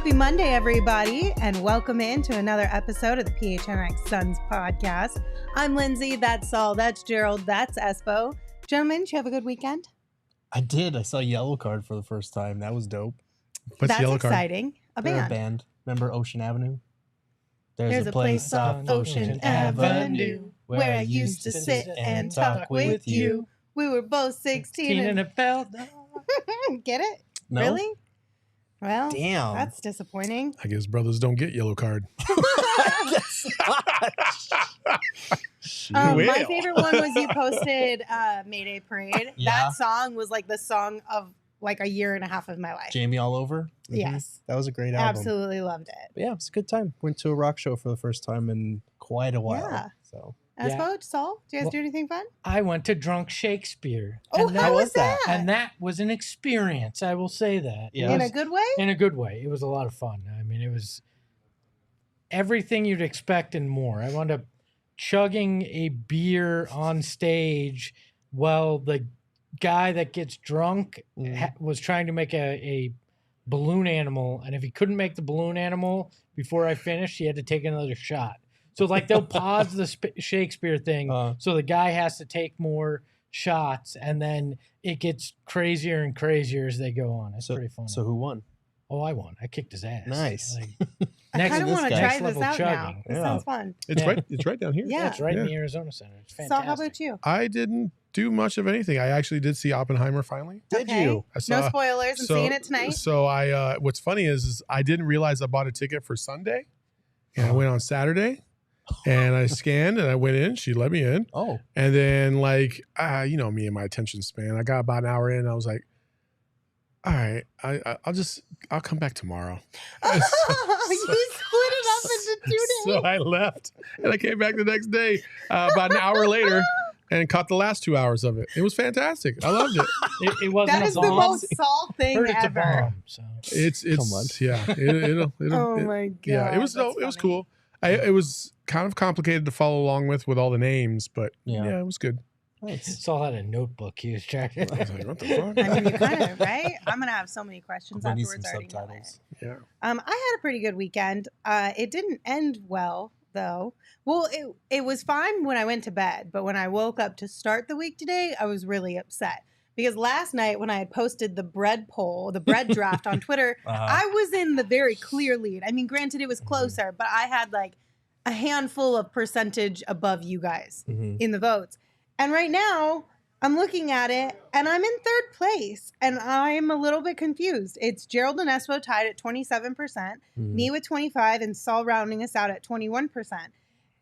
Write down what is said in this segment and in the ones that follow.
Happy Monday, everybody, and welcome into another episode of the PHNX Suns Podcast. I'm Lindsay, that's Saul, that's Gerald, that's Espo. Gentlemen, did you have a good weekend? I did. I saw Yellow Card for the first time. That was dope. That's Yellow exciting. Card? They're a band. Remember Ocean Avenue? There's a place off Ocean Avenue where I used to sit and talk with you. We were both 16 and it felt. Get it? No? Really? Well, damn. That's disappointing. I guess brothers don't get Yellow Card. My favorite one was you posted Mayday Parade. Yeah. That song was like the song of like a year and a half of my life. Jamie All Over? Mm-hmm. Yes. That was a great album. Absolutely loved it. But yeah, it was a good time. Went to a rock show for the first time in quite a while. Yeah. So Espo, Saul, do you guys do anything fun? I went to Drunk Shakespeare. Oh, how was that? And that was an experience, I will say that. Yeah. In a good way? In a good way. It was a lot of fun. I mean, it was everything you'd expect and more. I wound up chugging a beer on stage while the guy that gets drunk was trying to make a balloon animal. And if he couldn't make the balloon animal before I finished, he had to take another shot. So, like, they'll pause the Shakespeare thing, so the guy has to take more shots, and then it gets crazier and crazier as they go on. It's pretty fun. So who won? Oh, I won. I kicked his ass. Nice. Like, I kind of want to try this level out chugging. now. This sounds fun. It's right down here. Yeah. It's right in the Arizona Center. It's fantastic. So, how about you? I didn't do much of anything. I actually did see Oppenheimer finally. Did you? I saw, No spoilers. I'm seeing it tonight. So I what's funny is I didn't realize I bought a ticket for Sunday, and I went on Saturday. And I scanned and I went in. She let me in. Oh. And then, like, you know me and my attention span. I got about an hour in. I was like, all right, I'll come back tomorrow. You split it up into 2 days. So I left and I came back the next day about an hour later and caught the last 2 hours of it. It was fantastic. I loved it. It wasn't That is a the bomb. most Saul thing Heard it's a ever. bomb, so. It's Come on. yeah. Oh my God. Yeah, it was cool. It was kind of complicated to follow along with all the names, but yeah, it was good. Nice. Saul had a notebook he was trying to. I was like, what the fuck? I mean, you kind of, right? I'm going to have so many questions I need afterwards. some I already know subtitles. Yeah. I had a pretty good weekend. It didn't end well, though. Well, it was fine when I went to bed, but when I woke up to start the week today, I was really upset. Because last night when I had posted the bread poll, the bread draft on Twitter, I was in the very clear lead. I mean, granted, it was closer, but I had like a handful of percentage above you guys in the votes. And right now, I'm looking at it, and I'm in third place, and I'm a little bit confused. It's Gerald and Espo tied at 27%, me with 25%, and Saul rounding us out at 21%.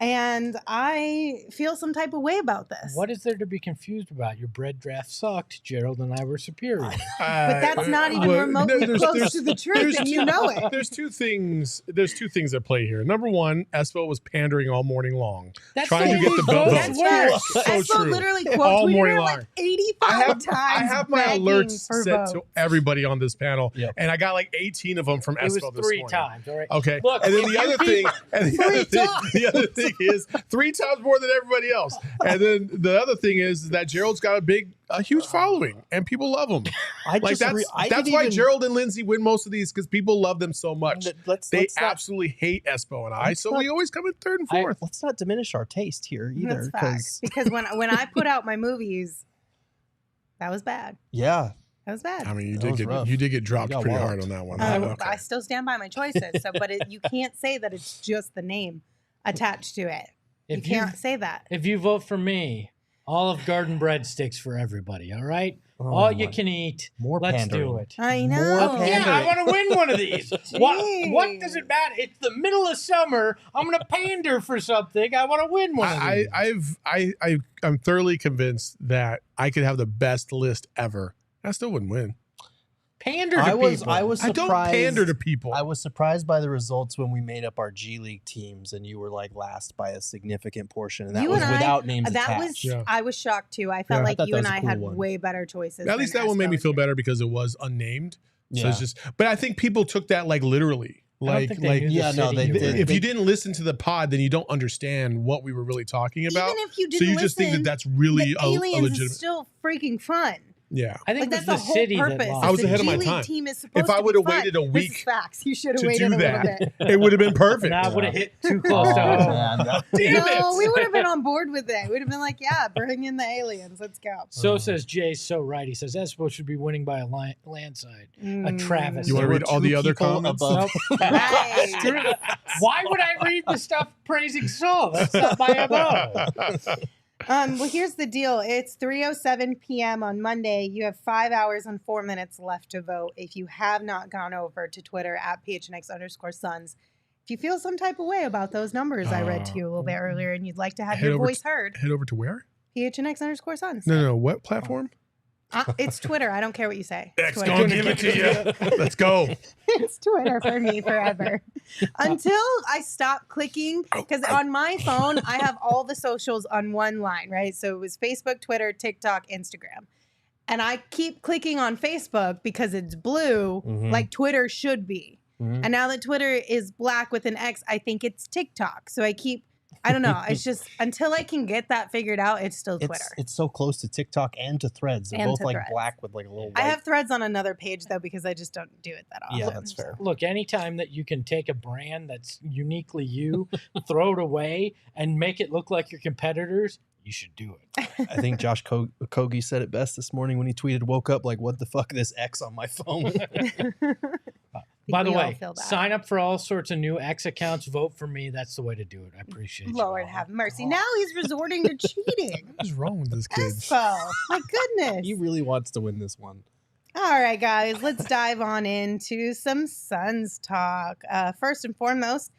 And I feel some type of way about this. What is there to be confused about? Your bread draft sucked. Gerald and I were superior. But that's not even remotely close to the truth, and you know it. There's two things at play here. Number one, Espo was pandering all morning long, That's trying to get the votes. votes. That's right. So Espo true. literally All quote morning tweeted long. like 85 times. I have my begging alerts for set votes. to everybody on this panel, Yep. and I got like 18 of them from It was Espo this 3 morning. times. All right. Okay. Look, and then if the other thing, the other thing is 3 times more than everybody else. And then the other thing is that Gerald's got a huge following, and people love him. That's why Gerald and Lindsay win most of these, because people love them so much. They absolutely hate Espo and I, so we always come in third and fourth. Let's not diminish our taste here either. That's fact. Because when I put out my movies, that was bad. Yeah. That was bad. I mean, rough. you did get dropped got pretty wild. hard on that one. I still stand by my choices. So, but you can't say that it's just the name attached to it. You can't say that. If you vote for me, Olive Garden breadsticks for everybody, all right? All you can eat. Let's pandering. do it. I know. Yeah, I want to win one of these. What does it matter? It's the middle of summer. I'm going to pander for something. I want to win one of these. I'm thoroughly convinced that I could have the best list ever. I still wouldn't win. Pander to I people. was surprised. I don't pander to people. I was surprised by the results when we made up our G League teams, and you were like last by a significant portion, and that was without names attached. I was shocked too. I felt like you and I had one. way better choices. At least that one made me feel better because it was unnamed. So it's just, but I think people took that like literally. If you didn't listen to the pod, then you don't understand what we were really talking about. Even if you didn't so you just think that that's really the a aliens legitimate. is still freaking fun. Yeah. I think that's the whole city purpose. that lost. I was The ahead of my G-League time. team is supposed If I to would be have fun. waited a This is week facts. You should have to waited do a little that, bit. it would have been perfect. Nah, would have hit too close to Oh, home. man. Damn No, it. we would have been on board with it. We'd have been like, yeah, bring in the aliens. Let's go. So says Jay, so right. He says Espo should be winning by a landslide. A Travis. You want to read all the other comments? Above. Nope. Right. Why would I read the stuff praising Saul? That's not my MO. Well, here's the deal. It's 3:07 p.m. on Monday. You have 5 hours and 4 minutes left to vote. If you have not gone over to Twitter at PHNX_Suns, if you feel some type of way about those numbers I read to you a little bit earlier and you'd like to have your voice heard, Head over to where? PHNX_Suns. No. What platform? It's Twitter. I don't care what you say. It's X Twitter. gonna give it to you. Let's go. It's Twitter for me forever. Until I stop clicking, because on my phone, I have all the socials on one line, right? So it was Facebook, Twitter, TikTok, Instagram. And I keep clicking on Facebook because it's blue, like Twitter should be. And now that Twitter is black with an X, I think it's TikTok. So I don't know. It's just until I can get that figured out, it's still Twitter. It's so close to TikTok and to Threads. They're both like black with like a little white. I have Threads on another page though because I just don't do it that often. Yeah, that's fair. Look, anytime that you can take a brand that's uniquely you, throw it away, and make it look like your competitors, you should do it. I think Josh Kogi said it best this morning when he tweeted, woke up like, what the fuck, this X on my phone? By the way, sign up for all sorts of new X accounts. Vote for me. That's the way to do it. I appreciate it. Lord have mercy. Now he's resorting to cheating. What is wrong with this kid? Espo. My goodness. He really wants to win this one. All right, guys. Let's dive on into some Suns talk. First and foremost,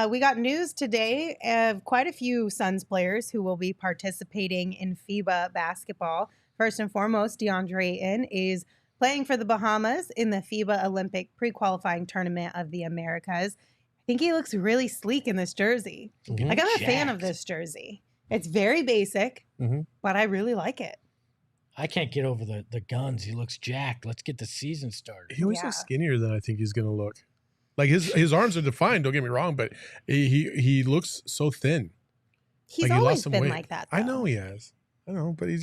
we got news today of quite a few Suns players who will be participating in FIBA basketball. First and foremost, Deandre Ayton is playing for the Bahamas in the FIBA Olympic pre-qualifying tournament of the Americas. I think he looks really sleek in this jersey. Like, I'm a fan of this jersey. It's very basic, but I really like it. I can't get over the guns. He looks jacked. Let's get the season started. He always looks skinnier than I think he's going to look. Like his arms are defined, don't get me wrong, but he looks so thin. He's like always been like that, though. I know he has. I know, but I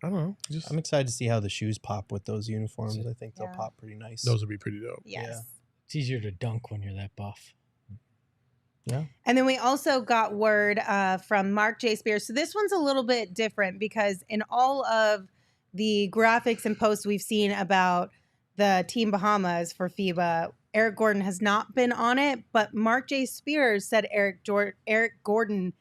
don't know. I'm excited to see how the shoes pop with those uniforms. I think they'll pop pretty nice. Those would be pretty dope. Yes. Yeah. It's easier to dunk when you're that buff. Yeah. And then we also got word from Mark J. Spears. So this one's a little bit different because in all of the graphics and posts we've seen about the Team Bahamas for FIBA, Eric Gordon has not been on it, but Mark J. Spears said Eric Gordon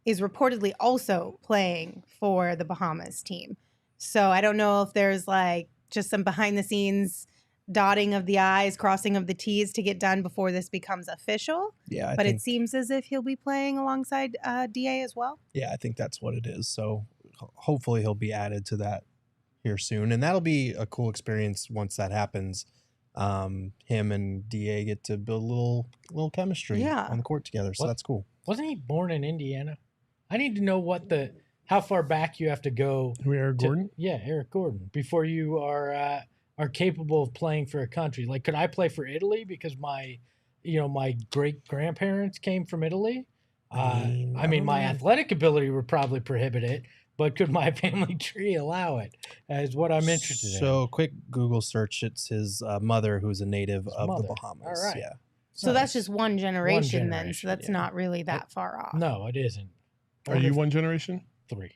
is reportedly also playing for the Bahamas team. So I don't know if there's like just some behind the scenes dotting of the I's, crossing of the T's to get done before this becomes official. Yeah. But it seems as if he'll be playing alongside DA as well. Yeah, I think that's what it is. So hopefully he'll be added to that here soon. And that'll be a cool experience once that happens. Him and DA get to build a little chemistry on the court together. So that's cool. Wasn't he born in Indiana? I need to know how far back you have to go. Eric Gordon? Yeah, Eric Gordon. Before you are capable of playing for a country. Like, could I play for Italy because my great grandparents came from Italy? I mean, my athletic ability would probably prohibit it, but could my family tree allow it? Is what I'm interested in. So, quick Google search. It's his mother, who's a native of the Bahamas. All right. Yeah. So that's just one generation then. So that's not really that far off. No, it isn't. Are you one generation? 3.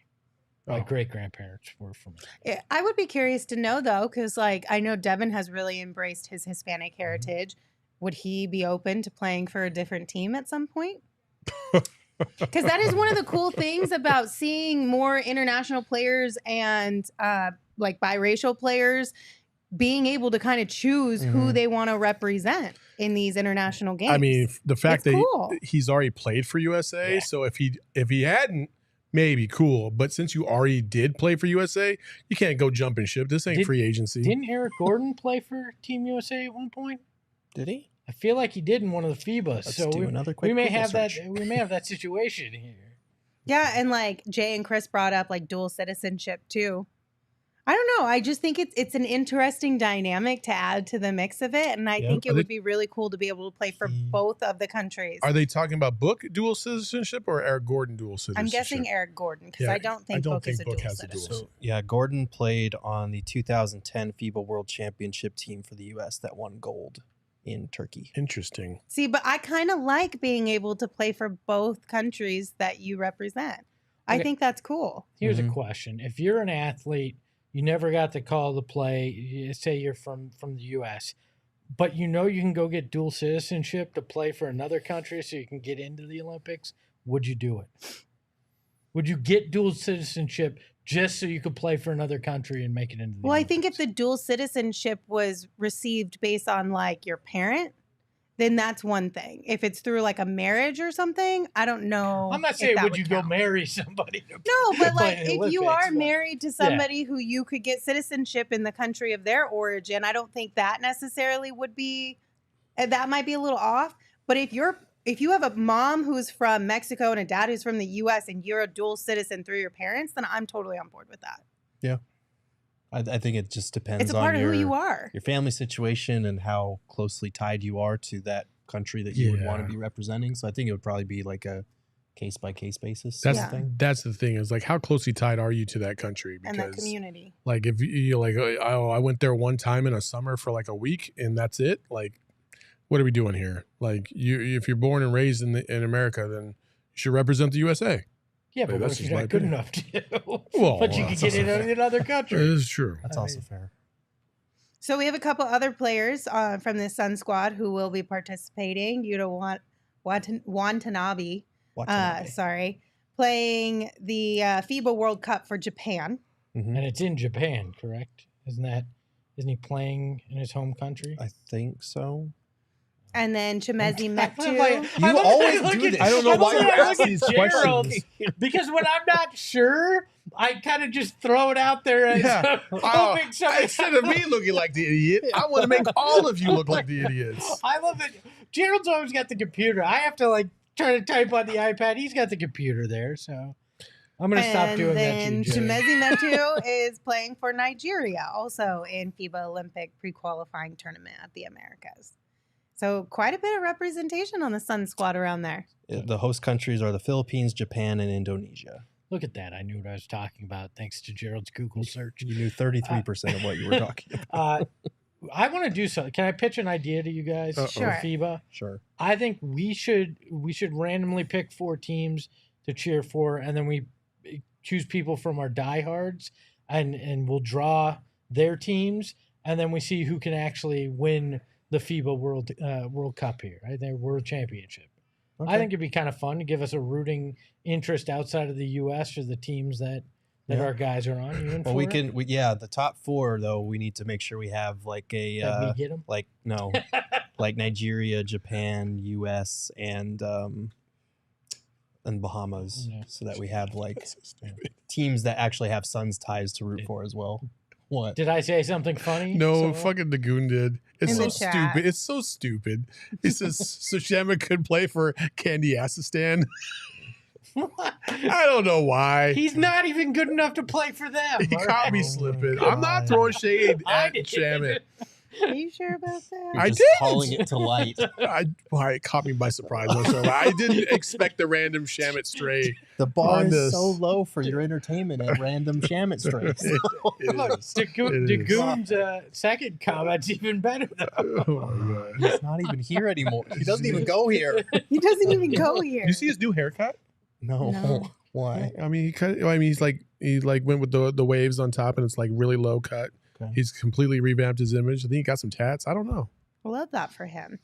My great-grandparents were from it. I would be curious to know, though, because like I know Devin has really embraced his Hispanic heritage. Would he be open to playing for a different team at some point? Because that is one of the cool things about seeing more international players and like biracial players being able to kind of choose who they want to represent in these international games. I mean, the fact that he's already played for USA, so if he hadn't, maybe cool. But since you already did play for USA, you can't go jump and ship. This ain't free agency. Didn't Eric Gordon play for Team USA at one point? Did he? I feel like he did in one of the FIBAs. Let's do another quick we may Google have search. that. We may have that situation here. Yeah, and like Jay and Chris brought up like dual citizenship too. I don't know. I just think it's an interesting dynamic to add to the mix of it. And I think it would be really cool to be able to play for both of the countries. Are they talking about Book dual citizenship or Eric Gordon dual citizenship? I'm guessing Eric Gordon because I don't think Book is a dual citizen. So, yeah, Gordon played on the 2010 FIBA World Championship team for the U.S. that won gold in Turkey. Interesting. See, but I kind of like being able to play for both countries that you represent. I think that's cool. Here's a question. If you're an athlete, you never got the call to play, say you're from the U.S., but you know you can go get dual citizenship to play for another country so you can get into the Olympics, would you do it? Would you get dual citizenship just so you could play for another country and make it into the Olympics? I think if the dual citizenship was received based on like your parent, then that's one thing. If it's through like a marriage or something, I don't know. I'm not saying would you go marry somebody. No, but like if you are married to somebody who you could get citizenship in the country of their origin, I don't think that necessarily would be, that might be a little off. But if you have a mom who's from Mexico and a dad who's from the U.S. and you're a dual citizen through your parents, then I'm totally on board with that. Yeah. I think it just depends it's a part on of who you are, your family situation and how closely tied you are to that country that you would want to be representing. So I think it would probably be like a case-by-case basis. That's the thing is like how closely tied are you to that country? Because, and that community. Like if you like, I went there one time in a summer for like a week and that's it. Like, what are we doing here? Like if you're born and raised in America, then you should represent the USA. Yeah, but what if you're not good enough to? But you can get in another country. It is true. That's also fair. So we have a couple other players from the Sun squad who will be participating. Yuta Watanabe, playing the FIBA World Cup for Japan. Mm-hmm. And it's in Japan, correct? Isn't he playing in his home country? I think so. And then Chimezi Metu. You always do this. I don't know why you ask these questions. Because when I'm not sure, I kind of just throw it out there as hoping somebody... Instead of me looking like the idiot, I want to make all of you look like the idiots. I love it. Gerald's always got the computer. I have to try to type on the iPad. He's got the computer there, so I'm going to stop doing that. And then Chimezi Metu is playing for Nigeria, also in FIBA Olympic pre-qualifying tournament at the Americas. So quite a bit of representation on the Sun squad around there. The host countries are the Philippines, Japan, and Indonesia. Look at that. I knew what I was talking about thanks to Gerald's Google search. You knew 33% of what you were talking about. I want to do something. Can I pitch an idea to you guys for FIBA? Sure. I think we should randomly pick 4 teams to cheer for, and then we choose people from our diehards, and we'll draw their teams, and then we see who can actually win the FIBA World Cup here, right? The World Championship. Okay. I think it'd be kind of fun to give us a rooting interest outside of the U.S. for the teams that our guys are on. You in for it? The top 4 though. We need to make sure we have like a we get them? like Nigeria, Japan, U.S. and Bahamas, so that we have like teams that actually have Suns ties to root for as well. What? Did I say something funny? No, fucking Nagoon did. It's so stupid. It's so stupid. He says Sushama could play for Candy Assistan. I don't know why. He's not even good enough to play for them. He caught me slipping. I'm not throwing shade at Shamit. Are you sure about that? You're just calling it to light. It caught me by surprise. I didn't expect a random Shamit stray. The bar is so low for your entertainment at random Shamit strays. Dagoon's second comment's even better, though. Oh, my God. He's not even here anymore. He doesn't even go here. He doesn't even go here. You see his new haircut? No. Why? I mean, he went with the waves on top, and it's like really low cut. Okay. He's completely revamped his image. I think he got some tats. I don't know. Love that for him.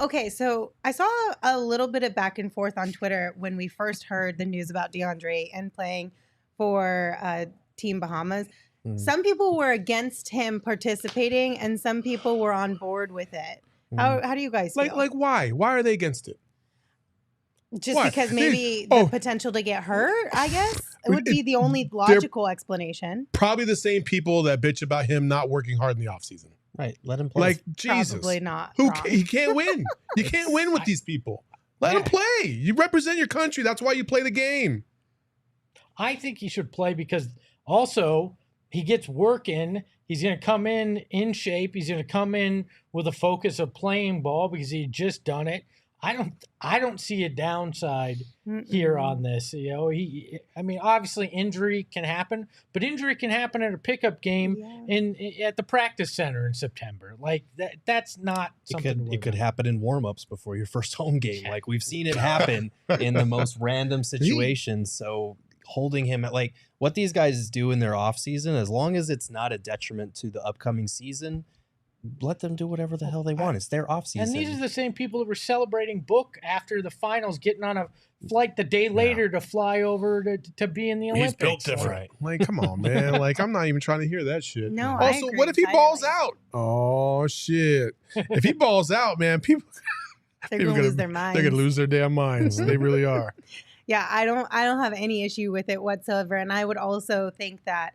Okay, so I saw a little bit of back and forth on Twitter when we first heard the news about Deandre Ayton playing for Team Bahamas. Some people were against him participating, and some people were on board with it. How do you guys feel? Like why? Why are they against it? Just because maybe the potential to get hurt, I guess? It would be the only logical explanation. Probably the same people that bitch about him not working hard in the offseason. Right. Let him play. Like, Jesus. Probably not. He can't win. You can't win with these people. Let him play. You represent your country. That's why you play the game. I think he should play because also he gets work in. He's going to come in shape. He's going to come in with a focus of playing ball because he had just done it. I don't see a downside here on this. You know, obviously injury can happen, but injury can happen at a pickup game at the practice center in September. Like that's not something it could happen in warmups before your first home game. Like we've seen it happen in the most random situations. So holding him at like what these guys do in their off season, as long as it's not a detriment to the upcoming season, let them do whatever the hell they want. It's their off season. And these are the same people that were celebrating Book after the finals, getting on a flight the day later to fly over to be in the Olympics. He's built different. Right. Like, come on, man. Like, I'm not even trying to hear that shit. No, also, I agree what if he balls entirely. out? Oh shit! If he balls out, man, people They're going to lose their minds. They're going to lose their damn minds. They really are. Yeah, I don't have any issue with it whatsoever. And I would also think that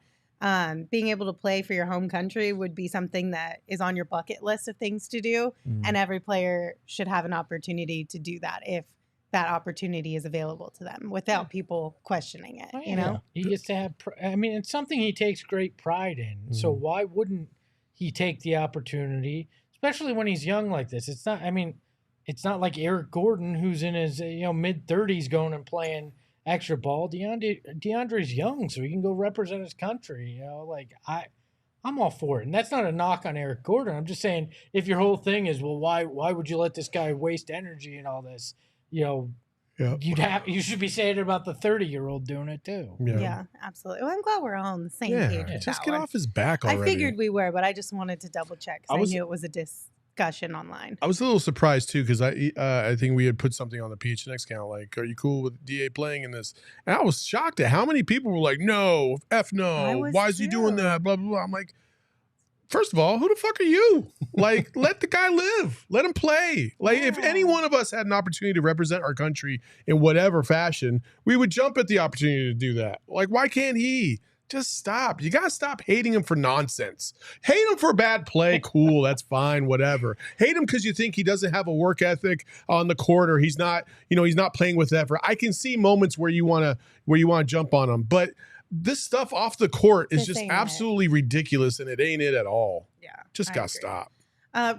being able to play for your home country would be something that is on your bucket list of things to do. And every player should have an opportunity to do that if that opportunity is available to them without people questioning it, you know? He gets to have, it's something he takes great pride in. So why wouldn't he take the opportunity, especially when he's young like this? It's not like Eric Gordon, who's in his mid-30s going and playing extra ball. Deandre's young, so he can go represent his country. I'm all for it, and that's not a knock on Eric Gordon. I'm just saying, if your whole thing is, well, why would you let this guy waste energy and all this? You should be saying it about the 30-year-old doing it too. Yeah, absolutely. Well, I'm glad we're all on the same page. With just that get one. off his back already. I figured we were, but I just wanted to double check because I knew it was a discussion online. I was a little surprised too because I think we had put something on the PHNX account like, "Are you cool with DA playing in this?" And I was shocked at how many people were like, "No, no, why is he doing that?" Blah blah blah. I'm like, first of all, who the fuck are you? Like, let the guy live. Let him play. Like, if any one of us had an opportunity to represent our country in whatever fashion, we would jump at the opportunity to do that. Like, why can't he? Just stop. You got to stop hating him for nonsense. Hate him for bad play. Cool. That's fine. Whatever. Hate him because you think he doesn't have a work ethic on the court or he's not playing with effort. I can see moments where you want to jump on him, but this stuff off the court is just absolutely ridiculous, and it ain't it at all. Yeah. Just got to stop.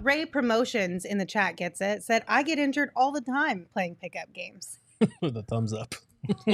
Ray Promotions in the chat gets it. Said, I get injured all the time playing pickup games. With a thumbs up.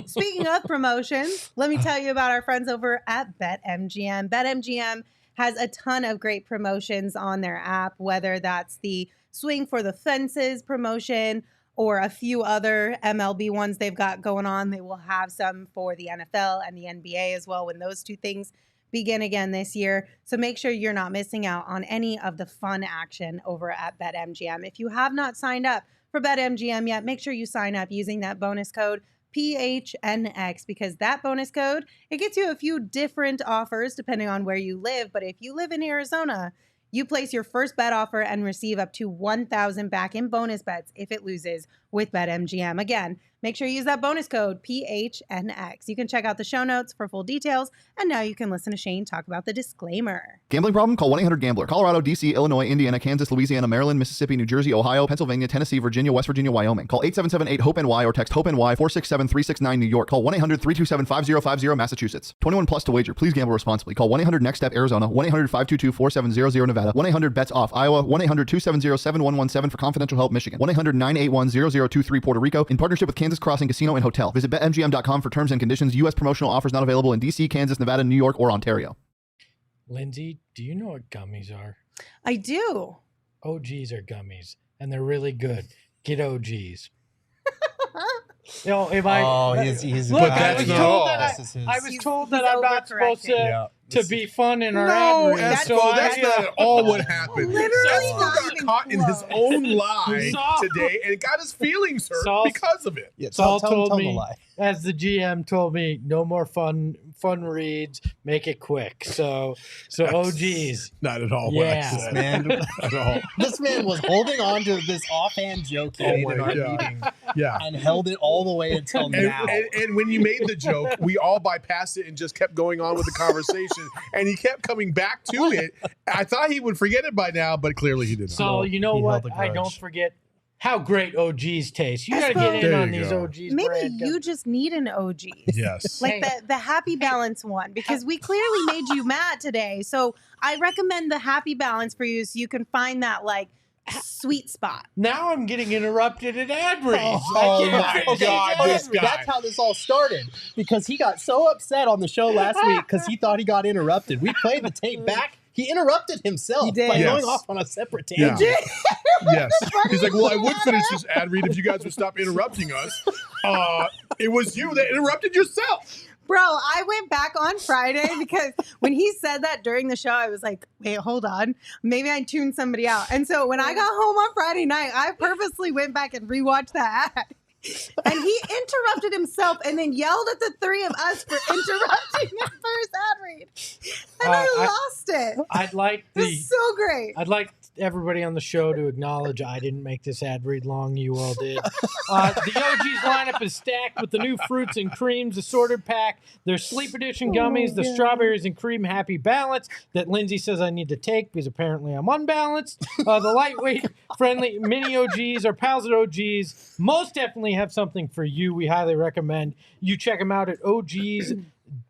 Speaking of promotions, let me tell you about our friends over at BetMGM. BetMGM has a ton of great promotions on their app, whether that's the Swing for the Fences promotion or a few other MLB ones they've got going on. They will have some for the NFL and the NBA as well when those two things begin again this year. So make sure you're not missing out on any of the fun action over at BetMGM. If you have not signed up for BetMGM yet, make sure you sign up using that bonus code PHNX, because that bonus code, it gets you a few different offers depending on where you live. But if you live in Arizona, you place your first bet offer and receive up to $1,000 back in bonus bets if it loses with BetMGM. Again, make sure you use that bonus code PHNX. You can check out the show notes for full details. And now you can listen to Shane talk about the disclaimer. Gambling problem? Call 1-800-GAMBLER. Colorado, D.C., Illinois, Indiana, Kansas, Louisiana, Maryland, Mississippi, New Jersey, Ohio, Pennsylvania, Tennessee, Virginia, West Virginia, Wyoming. Call 877-8-HOPE-NY or text HOPE-NY 467-369 New York. Call 1-800-327-5050 Massachusetts. 21 plus to wager. Please gamble responsibly. Call 1-800-NEXT-STEP Arizona. 1-800-522-4700 Nevada. 1-800-BETS-OFF Iowa. 1-800-270-7117 for confidential help Michigan. 1-800-981-0023 Puerto Rico. In partnership with Kansas Crossing Casino and Hotel. Visit BetMGM.com for terms and conditions. U.S. promotional offers not available in D.C., Kansas, Nevada, New York, or Ontario. Lindsay, do you know what gummies are? I do. OGs are gummies, and they're really good. Get OGs. If I he's look, I was told that I'm not supposed to be fun in our that's so that's not at all what happened. Literally Espo not got even caught in his own lie Saul. today and got his feelings hurt Saul. because of it. Yeah, Saul tell told him me, the lie. as the GM told me, no more fun reads, make it quick. So OGs. Not at all what I Yeah. said. Man, At all. this man was holding on to this offhand joke he made in our meeting Yeah. and held it all the way until now. And when you made the joke, we all bypassed it and just kept going on with the conversation. And he kept coming back to it. I thought he would forget it by now, but clearly he didn't. So you know he what? held a I grudge. don't forget how great OGs taste. You got to get in There on you these go. OGs. Maybe brand. you just need an OG. Yes. Like the Happy Balance one, because we clearly made you mad today. So I recommend the Happy Balance for you so you can find that like sweet spot. Now I'm getting interrupted at ad reads. Oh my God, this guy. That's how this all started because he got so upset on the show last week because he thought he got interrupted. We played the tape back. He interrupted himself He did. by Yes. going off on a separate Yeah. tangent. Yes. He's like, well, I would finish this ad read if you guys would stop interrupting us. It was you that interrupted yourself. Bro, I went back on Friday because when he said that during the show, I was like, wait, hold on. Maybe I tuned somebody out. And so when I got home on Friday night, I purposely went back and rewatched that ad. And he interrupted himself and then yelled at the three of us for interrupting his first ad read. And I lost it. I'd like It was so great. I'd like everybody on the show to acknowledge I didn't make this ad read long. You all did. The OG's lineup is stacked with the new fruits and creams assorted pack. There's Sleep Edition gummies, the strawberries and cream Happy Balance that Lindsay says I need to take because apparently I'm unbalanced. The lightweight, friendly mini OGs are pals at OGs. Most definitely have something for you. We highly recommend you check them out at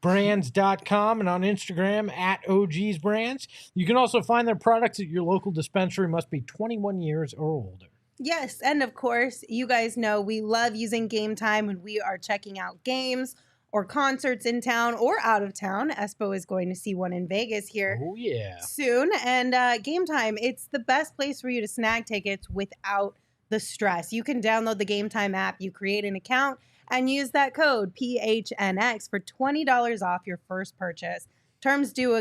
OGsBrands.com and on Instagram at OGsBrands. You can also find their products at your local dispensary. Must be 21 years or older. Yes, and of course, you guys know we love using Game Time when we are checking out games or concerts in town or out of town. Espo is going to see one in Vegas here Oh, yeah. soon. And Game Time, it's the best place for you to snag tickets without the stress. You can download the Game Time app, you create an account, and use that code PHNX for $20 off your first purchase. Terms do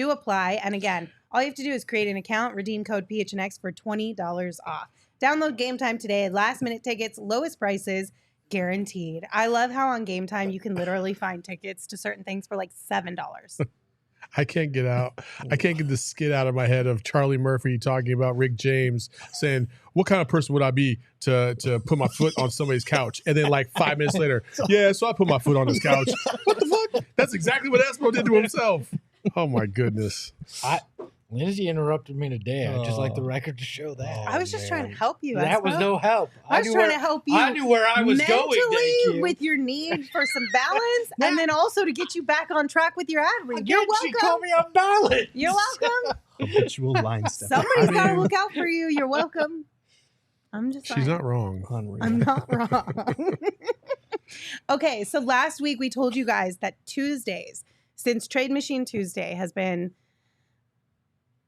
apply. And again, all you have to do is create an account, redeem code PHNX for $20 off. Download Game Time today. Last minute tickets, lowest prices, guaranteed. I love how on Game Time you can literally find tickets to certain things for like $7. I can't get out. I can't get the skit out of my head of Charlie Murphy talking about Rick James saying, what kind of person would I be to put my foot on somebody's couch? And then like 5 minutes later, yeah, so I put my foot on his couch. What the fuck? That's exactly what Espo did to himself. Oh my goodness. Lindsay interrupted me today. I just like the record to show that. I was just trying to help you. That was Espo. no help. I was trying to help you. I knew where I was going. Thank mentally you. with your need for some balance, and then also to get you back on track with your ad read. You're welcome. She called me unbalanced. You're welcome. Habitual line step. Somebody's got to look out for you. You're welcome. I'm just She's saying. not wrong. Unreal. I'm not wrong. Okay, so last week we told you guys that Tuesdays, since Trade Machine Tuesday has been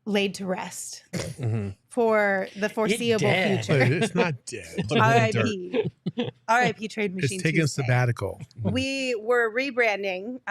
laid to rest for the foreseeable dead. future. It's not dead. R.I.P. R.I.P. Trade Machine It's taking a Tuesday. sabbatical. We were rebranding.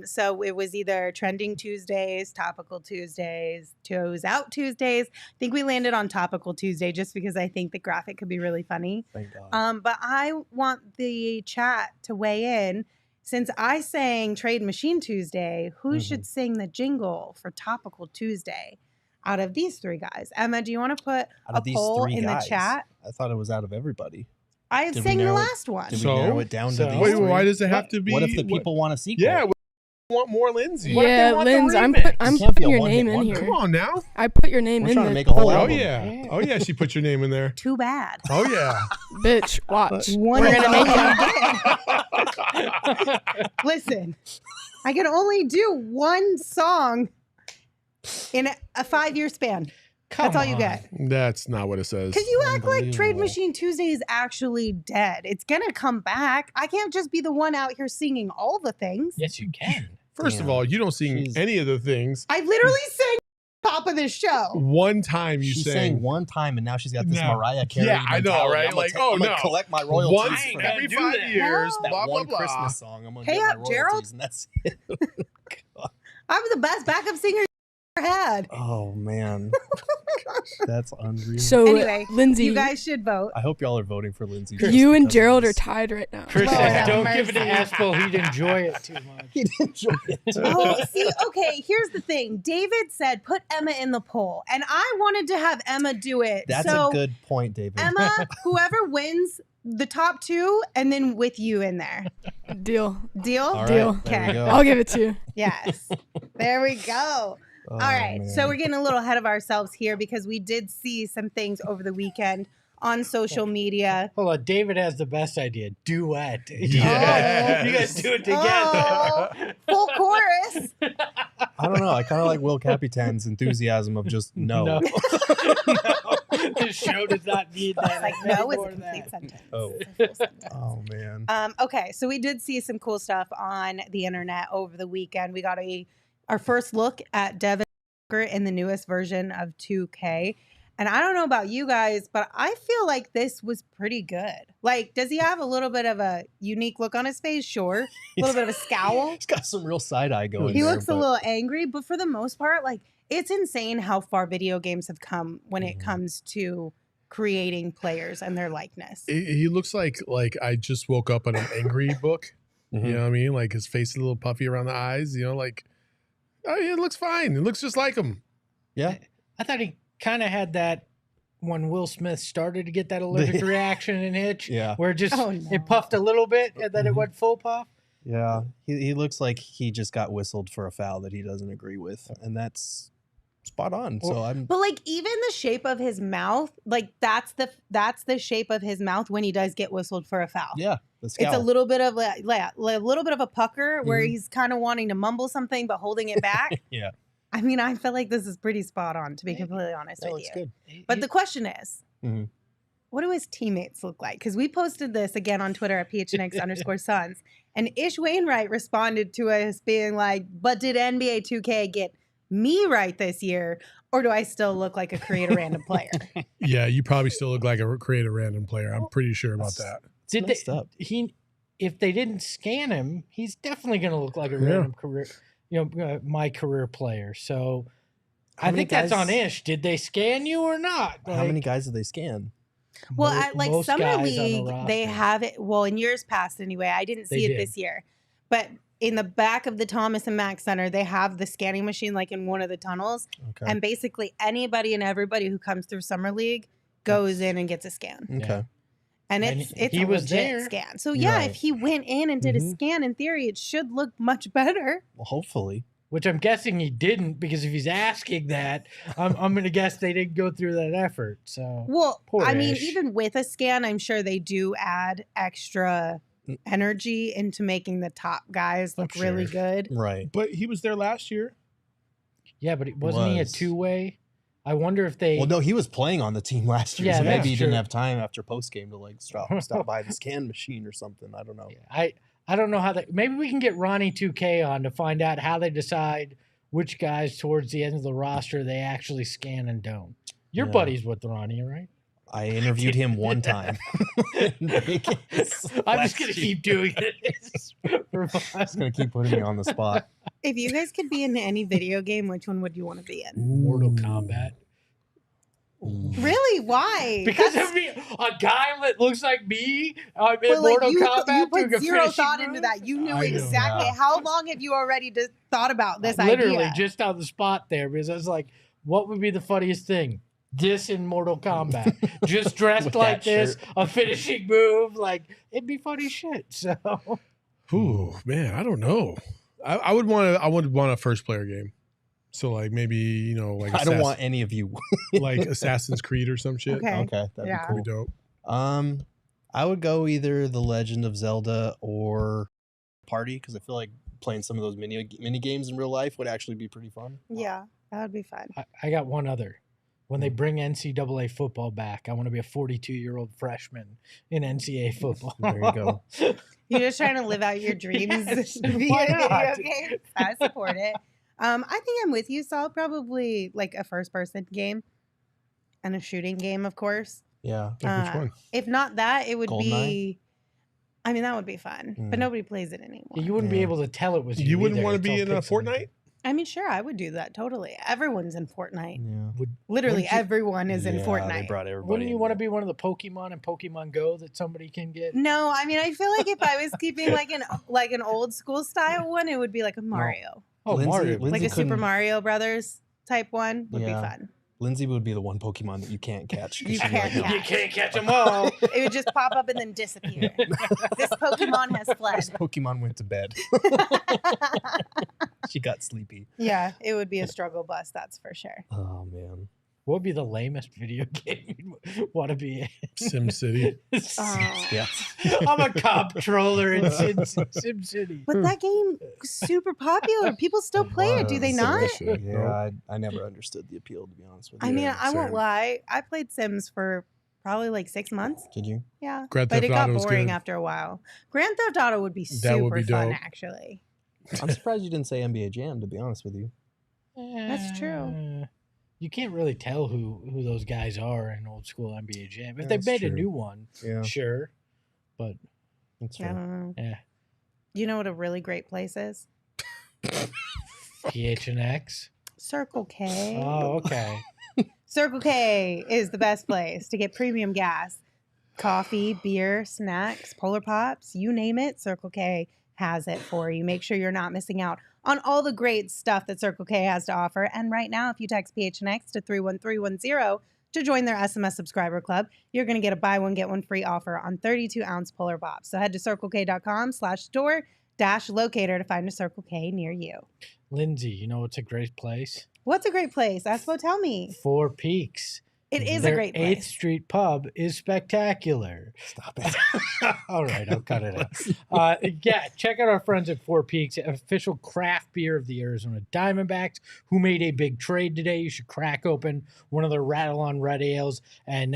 So it was either Trending Tuesdays, Topical Tuesdays, Toes Out Tuesdays. I think we landed on Topical Tuesday just because I think the graphic could be really funny. Thank God. But I want the chat to weigh in. Since I sang Trade Machine Tuesday, who should sing the jingle for Topical Tuesday out of these three guys? Emma, do you want to put Out a of these poll three in guys, the chat? I thought it was out of everybody. I Did we sang the narrow it- last one. Did So- we narrow it down so- to these Wait, three? why does it have to be? What if the people want a sequel? Yeah, we want more Lindsay. What if they Yeah, want the Linz, I'm remix? I'm It can't be putting a your one-hit name in wonder. here. Come on now. I put your name We're in trying to the make a whole poll. Oh album. yeah. Oh yeah, she put your name in there. Too bad. Oh yeah. Bitch, watch. One We're gonna make it. Listen, I can only do one song in a 5-year span. That's all you get. That's not what it says. Because you act like Trade Unbelievable. Machine Tuesday is actually dead. It's going to come back. I can't just be the one out here singing all the things. Yes, you can. First of Damn. all, you don't sing She's- any of the things. I literally sang top of this show. One time you She sang. sang one time, and now she's got this No. Mariah Carey. Yeah, I know, mentality. right? I'm Like, gonna oh, I'm gonna no. collect my royalties. Once ain't for gonna every do 5 that. years, that blah, blah, one blah. Christmas song. I'm gonna Hey get my up, royalties, Gerald. and that's it. I'm the best backup singer you ever had. Oh man, that's unreal. So, Anyway, Lindsay, You guys should vote. I hope y'all are voting for Lindsay. you and Gerald are tied right now. Chris Lord said, have don't give it to mercy. Espo. He'd enjoy it too much. He didn't enjoy it. Oh, see, okay, here's the thing. David said put Emma in the poll, and I wanted to have Emma do it. That's so, a good point, David. Emma, whoever wins the top two, and then with you in there. Deal. Deal? All right, Deal. there we Okay. go. I'll give it to you. Yes. There we go. Oh, All right. So man. we're getting a little ahead of ourselves here because we did see some things over the weekend on social media. Hold on, David has the best idea. Duet. Yeah. You guys do it together. Oh, full chorus. I don't know. I kind of like Will Capitan's enthusiasm of just no. No. This show does not need that. Like, no is a complete sentence. Oh. It's a full sentence. Oh man. Okay, so we did see some cool stuff on the internet over the weekend. We got our first look at Devin Booker in the newest version of 2K. And I don't know about you guys, but I feel like this was pretty good. Like, does he have a little bit of a unique look on his face? Sure. A little bit of a scowl. He's got some real side eye going. He there, looks a little angry, but for the most part, like, it's insane how far video games have come when it comes to creating players and their likeness. He looks like I just woke up on an angry book. Mhm. You know what I mean? Like his face is a little puffy around the eyes. You know, like it looks fine. It looks just like him. Yeah. I thought he kind of had that when Will Smith started to get that allergic reaction in Hitch. Yeah. Where it just Oh, no. it puffed a little bit and then it went full puff. Yeah. He looks like he just got whistled for a foul that he doesn't agree with, and that's spot on. So I'm. But like even the shape of his mouth, like that's the shape of his mouth when he does get whistled for a foul. Yeah. The It's scowl. a little bit of a little bit of a pucker where Mhm. he's kind of wanting to mumble something but holding it back. Yeah. I mean, I feel like this is pretty spot on, to be completely honest That with looks you. good. But the question is, Mhm. what do his teammates look like? Because we posted this again on Twitter at PHNX_Suns, and Ish Wainwright responded to us being like, "But did NBA 2K get me right this year, or do I still look like a create a random player?" Yeah, you probably still look like a create a random player. I'm pretty sure about that. It's messed up. If they didn't scan him, he's definitely going to look like a Yeah. random career, my career player. So How I many think that's on guys- Ish. Did they scan you or not? How many guys did they scan? Well, at like most Summer guys on the League, they roster. have it. Well, in years past, anyway, I didn't see They it did. this year. But in the back of the Thomas and Mack Center, they have the scanning machine like in one of the tunnels, Okay. and basically anybody and everybody who comes through Summer League goes in and gets a scan, Okay. and And it's he a was legit there. scan. So yeah, Right. if he went in and did a Mhm. scan, in theory, it should look much better. Well, hopefully. Which I'm guessing he didn't, because if he's asking that, I'm going to guess they didn't go through that effort. So Well, Poor I mean, Ish. even with a scan, I'm sure they do add extra energy into making the top guys look really sure. good. Right. But he was there last year. yeah, but wasn't he a Was. two-way? I wonder if they. Well, no, he was playing on the team last year, Yeah, so maybe that's he didn't true. have time after post game to like stop by the scan machine or something. I don't know. I don't know how they. Maybe we can get Ronnie 2K on to find out how they decide which guys towards the end of the roster they actually scan and don't. Your Yeah. buddies with Ronnie, right? I interviewed him one time. I'm just gonna keep doing it. For fun. Just gonna keep putting me on the spot. If you guys could be in any video game, which one would you want to be in? Mortal Kombat. Really? Why? Because That's- of me, a guy that looks like me. I'm in but, like, Mortal you Kombat. put doing a zero finishing thought into move? that. You knew I know. exactly. Yeah. How long have you already thought about this Literally idea? just on the spot there, because I was like, what would be the funniest thing? This in Mortal Kombat. Just dressed With like that this, shirt. a finishing move. Like, it'd be funny shit. So, Ooh, man, I don't know. I would want a first player game. So like maybe like I don't want any of you. like Assassin's Creed or some shit. Okay. Okay, that'd Yeah. be That'd cool. be dope. I would go either The Legend of Zelda or Party, because I feel like playing some of those mini games in real life would actually be pretty fun. Yeah, that would be fun. I got one other. When they bring NCAA football back, I want to be a 42-year-old freshman in NCAA football. There you go. You're just trying to live out your dreams Yes, via why video not? games. I support it. I think I'm with you, Saul. Probably like a first-person game and a shooting game, of course. Yeah. Like, which one? If not that, it would Goldeneye? be. I mean, that would be fun, but Mm. nobody plays it anymore. You wouldn't be Yeah. able to tell it was you. You wouldn't either. want to It's be all in a pixelated. Fortnite? I mean, sure, I would do that totally. Everyone's in Fortnite. Yeah. Literally, Wouldn't you- everyone is in Yeah, They Fortnite. brought everybody. Wouldn't you in want to there. be one of the Pokemon in Pokemon Go that somebody can get? No, I mean, I feel like if I was keeping like an old school style one, it would be like a Mario, Oh, Lindsay- Mario. Lindsay like a Super couldn't- Mario Brothers type one would be Yeah. fun. Lindsay would be the one Pokemon that you can't catch. 'cause You she'd be can't like, "No, catch. You can't catch them all. It would just pop up and then disappear. This Pokemon has fled. This Pokemon went to bed. She got sleepy. Yeah, it would be a struggle bus, that's for sure. Oh man. What would be the lamest video game you'd want to be in? SimCity. Yeah. I'm a comptroller in SimCity. But that game was super popular. People still play it, do they not? Yeah, I never understood the appeal, to be honest with you. I mean, I won't same. lie. I played Sims for probably like 6 months. Did you? Yeah. Grand But Theft it got Auto was boring good. after a while. Grand Theft Auto would be That would super be fun, dope. actually. I'm surprised you didn't say NBA Jam, to be honest with you. That's true. You can't really tell who those guys are in old school NBA Jam. If they That's made a true. new one, Yeah, sure. But that's I fair. don't know. yeah, You know what a really great place is? PHNX. Circle K. Oh, okay. Circle K is the best place to get premium gas. Coffee, beer, snacks, Polar Pops, you name it, Circle K has it for you. Make sure you're not missing out on all the great stuff that Circle K has to offer. And right now, if you text PHNX to 31310 to join their SMS subscriber club, you're going to get a buy one, get one free offer on 32-ounce Polar Pops. So head to circlek.com/store-locator to find a Circle K near you. Lindsay, you know what's a great place? What's a great place? Espo, tell me. Four Peaks. It is Their a great 8th place. Street pub is spectacular. Stop it. All right, I'll cut it out. Yeah, check out our friends at Four Peaks, official craft beer of the Arizona Diamondbacks, who made a big trade today. You should crack open one of their Rattle on Red ales and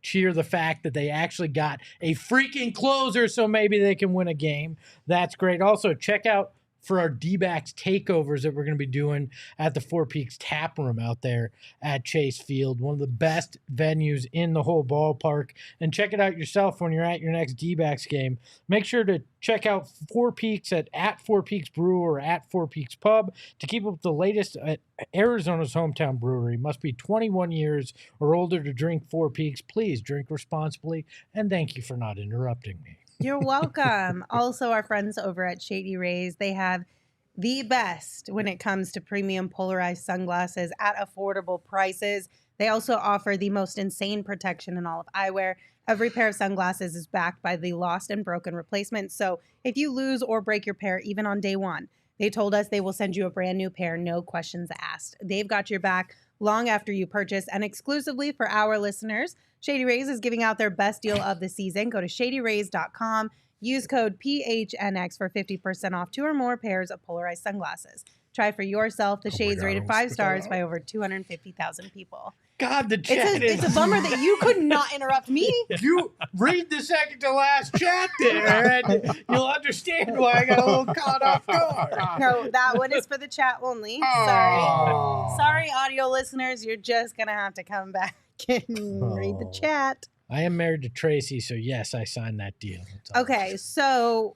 cheer the fact that they actually got a freaking closer, so maybe they can win a game. That's great. Also, check out for our D-backs takeovers that we're going to be doing at the Four Peaks Tap Room out there at Chase Field, one of the best venues in the whole ballpark. And check it out yourself when you're at your next D-backs game. Make sure to check out Four Peaks at Four Peaks Brew or at Four Peaks Pub to keep up with the latest at Arizona's hometown brewery. Must be 21 years or older to drink Four Peaks. Please drink responsibly, and thank you for not interrupting me. You're welcome. Also, our friends over at Shady Rays, they have the best when it comes to premium polarized sunglasses at affordable prices. They also offer the most insane protection in all of eyewear. Every pair of sunglasses is backed by the lost and broken replacement. So if you lose or break your pair, even on day one, they told us they will send you a brand new pair, no questions asked. They've got your back long after you purchase, and exclusively for our listeners, Shady Rays is giving out their best deal of the season. Go to shadyrays.com. Use code PHNX for 50% off 2 or more pairs of polarized sunglasses. Try for yourself. The shades God, rated I'm 5 spit stars that by over 250,000 people. God, the chat It's a bummer that you could not interrupt me. You read the second to last chat there, and you'll understand why I got a little caught off guard. No, that one is for the chat only. Oh. Sorry, audio listeners. You're just going to have to come back and read the chat. I am married to Tracy, so yes, I signed that deal. That's all. Okay, so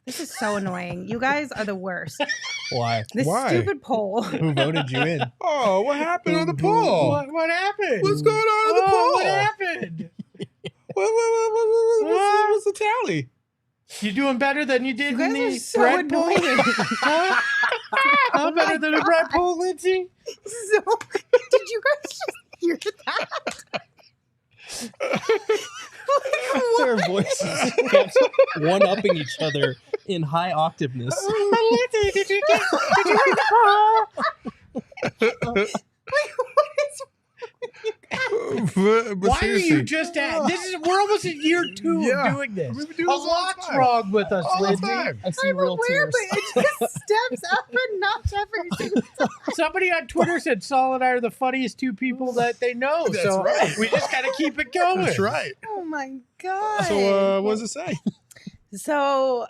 this is so annoying. You guys are the worst. Why? This Why? stupid poll. Who voted you in? Oh, what happened on the poll? What happened? What's going on in the poll? What happened? What's the tally? You doing better than you did You in guys are the so bread poll? annoying. Huh? How better than a bread poll, Lindsay? So, did you guys just hear that? Their voices kept one-upping each other in high octaveness. Lindsay, did you hear the poll? But Why are seriously, you just at this? We're almost in year 2 Yeah. of doing this. We've been doing A this all the lot's time. wrong with us, all the Lindsay. time. I see I'm real aware, tears. but it just steps up a notch every single time. Somebody on Twitter said Saul and I are the funniest 2 people that they know. That's so right. we just got to keep it going. That's right. Oh my god. So, what does it say? So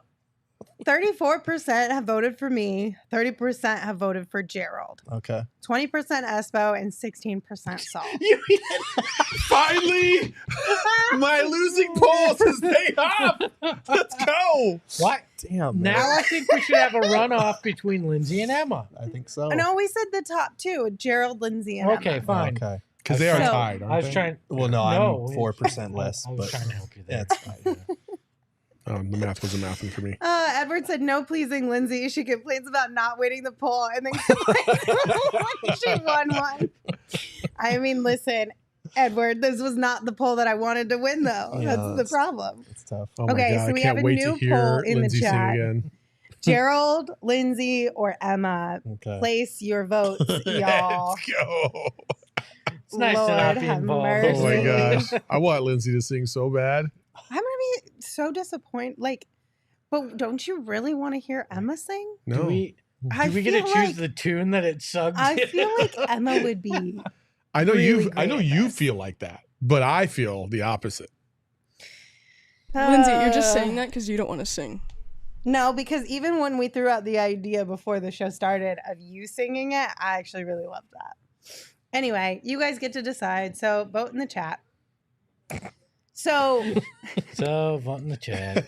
34% have voted for me, 30% have voted for Gerald, Okay. 20% Espo, and 16% Saul. Finally, my losing polls has paid off. Let's go. What? Damn. man. Now I think we should have a runoff between Lindsay and Emma. I think so. No, we said the top 2, Gerald, Lindsay, and Okay, Emma. fine. Okay. Because they are So- tied. Aren't I was they? trying. Well, no, No. I'm 4% less. I was but trying to help you there. that's fine. The math wasn't mathing for me. Edward said no pleasing Lindsay. She complains about not winning the poll and then complains when she won one. I mean, listen, Edward, this was not the poll that I wanted to win, though. Yeah, That's the problem. It's tough. Oh my Okay, God, so I we can't have a wait new to hear poll in the Lindsay sing chat. again. Gerald, Lindsay, or Emma. Okay. Place your votes, y'all. Let's go. It's nice to not be have involved. Oh my mercy. gosh. I want Lindsay to sing so bad. I'm gonna be so disappointed. Like, but don't you really want to hear Emma sing? No. Do we I get to feel choose like- the tune that it subbed? I feel like Emma would be. I know really I great know at you this. feel like that, but I feel the opposite. Lindsay, you're just Uh, saying that because you don't want to sing. No, because even when we threw out the idea before the show started of you singing it, I actually really loved that. Anyway, you guys get to decide. So vote in the chat. So So, vote in the chat.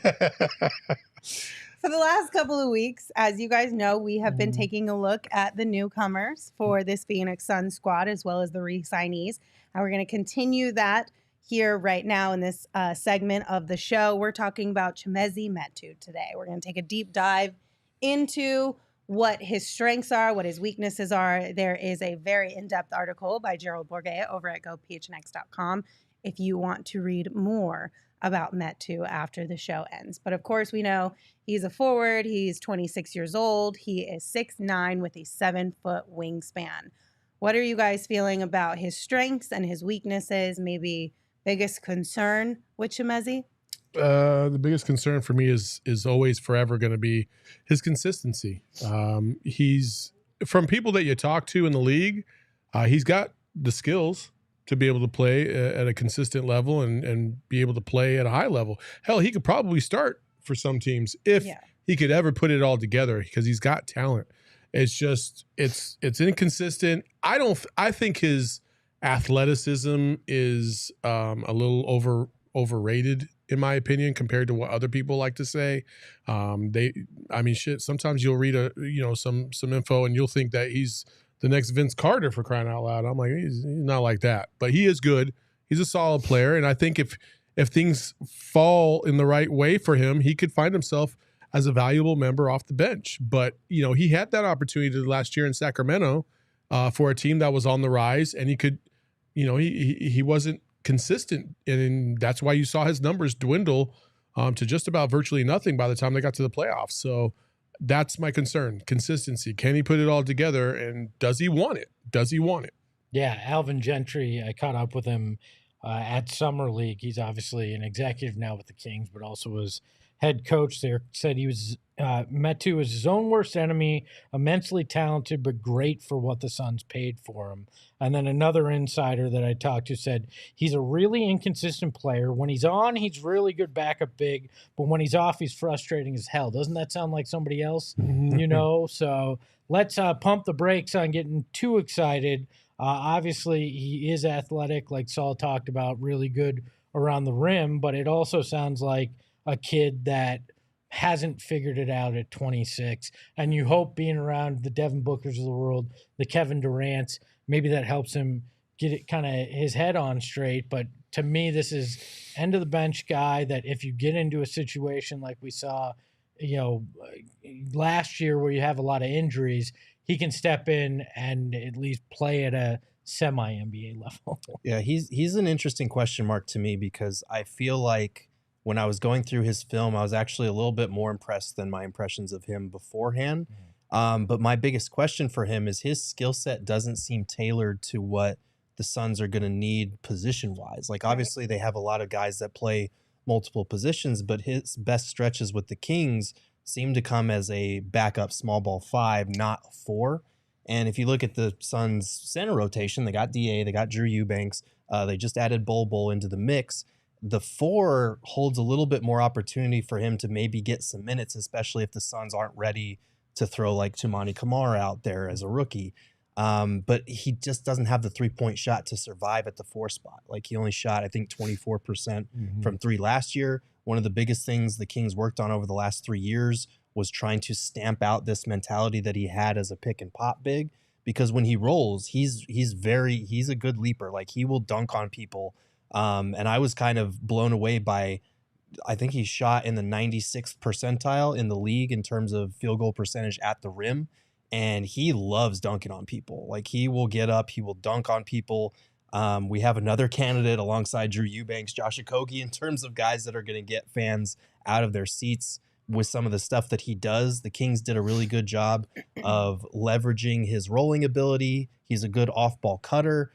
for the last couple of weeks, as you guys know, we have been taking a look at the newcomers for this Phoenix Suns squad as well as the re-signees. And we're going to continue that here right now in this segment of the show. We're talking about Chimezie Metu today. We're going to take a deep dive into what his strengths are, what his weaknesses are. There is a very in-depth article by Gerald Bourget over at gophnx.com if you want to read more about Metu after the show ends. But of course, we know he's a forward. He's 26 years old. He is 6'9" with a 7-foot wingspan. What are you guys feeling about his strengths and his weaknesses? Maybe biggest concern with Chimezie? The biggest concern for me is always forever going to be his consistency. He's from people that you talk to in the league. He's got the skills to be able to play at a consistent level and be able to play at a high level. Hell, he could probably start for some teams if he could ever put it all together because he's got talent. It's just it's inconsistent. I think his athleticism is a little overrated in my opinion compared to what other people like to say. Sometimes you'll read some info and you'll think that he's the next Vince Carter for crying out loud. I'm like, he's not like that, but he is good. He's a solid player, and I think if things fall in the right way for him, he could find himself as a valuable member off the bench. But he had that opportunity last year in Sacramento for a team that was on the rise, and he could, he wasn't consistent, and that's why you saw his numbers dwindle to just about virtually nothing by the time they got to the playoffs. So that's my concern. Consistency. Can he put it all together, and does he want it? Yeah, Alvin Gentry, I caught up with him at Summer League. He's obviously an executive now with the Kings, but also was head coach there. Said he was Metu is his own worst enemy, immensely talented, but great for what the Suns paid for him. And then another insider that I talked to said he's a really inconsistent player. When he's on, he's really good backup big, but when he's off, he's frustrating as hell. Doesn't that sound like somebody else? So let's pump the brakes on getting too excited. Obviously, he is athletic, like Saul talked about, really good around the rim, but it also sounds like a kid that hasn't figured it out at 26. And you hope being around the Devin Bookers of the world, the Kevin Durant's, maybe that helps him get it kind of his head on straight. But to me, this is end of the bench guy that if you get into a situation like we saw, last year where you have a lot of injuries, he can step in and at least play at a semi-NBA level. Yeah, he's an interesting question mark to me because I feel like when I was going through his film, I was actually a little bit more impressed than my impressions of him beforehand. But my biggest question for him is his skill set doesn't seem tailored to what the Suns are going to need position-wise. Like, obviously, they have a lot of guys that play multiple positions, but his best stretches with the Kings seem to come as a backup small ball 5, not 4. And if you look at the Suns center rotation, they got DA, they got Drew Eubanks, they just added Bol into the mix. The 4 holds a little bit more opportunity for him to maybe get some minutes, especially if the Suns aren't ready to throw like Toumani Camara out there as a rookie. But he just doesn't have the 3-point shot to survive at the 4 spot. Like, he only shot, I think, 24% from 3 last year. One of the biggest things the Kings worked on over the last 3 years was trying to stamp out this mentality that he had as a pick and pop big, because when he rolls, he's a good leaper. Like, he will dunk on people. And I was kind of blown away by, I think he shot in the 96th percentile in the league in terms of field goal percentage at the rim. And he loves dunking on people. Like, he will get up, he will dunk on people. We have another candidate alongside Drew Eubanks, Josh Okogie, in terms of guys that are going to get fans out of their seats with some of the stuff that he does. The Kings did a really good job of leveraging his rolling ability. He's a good off-ball cutter.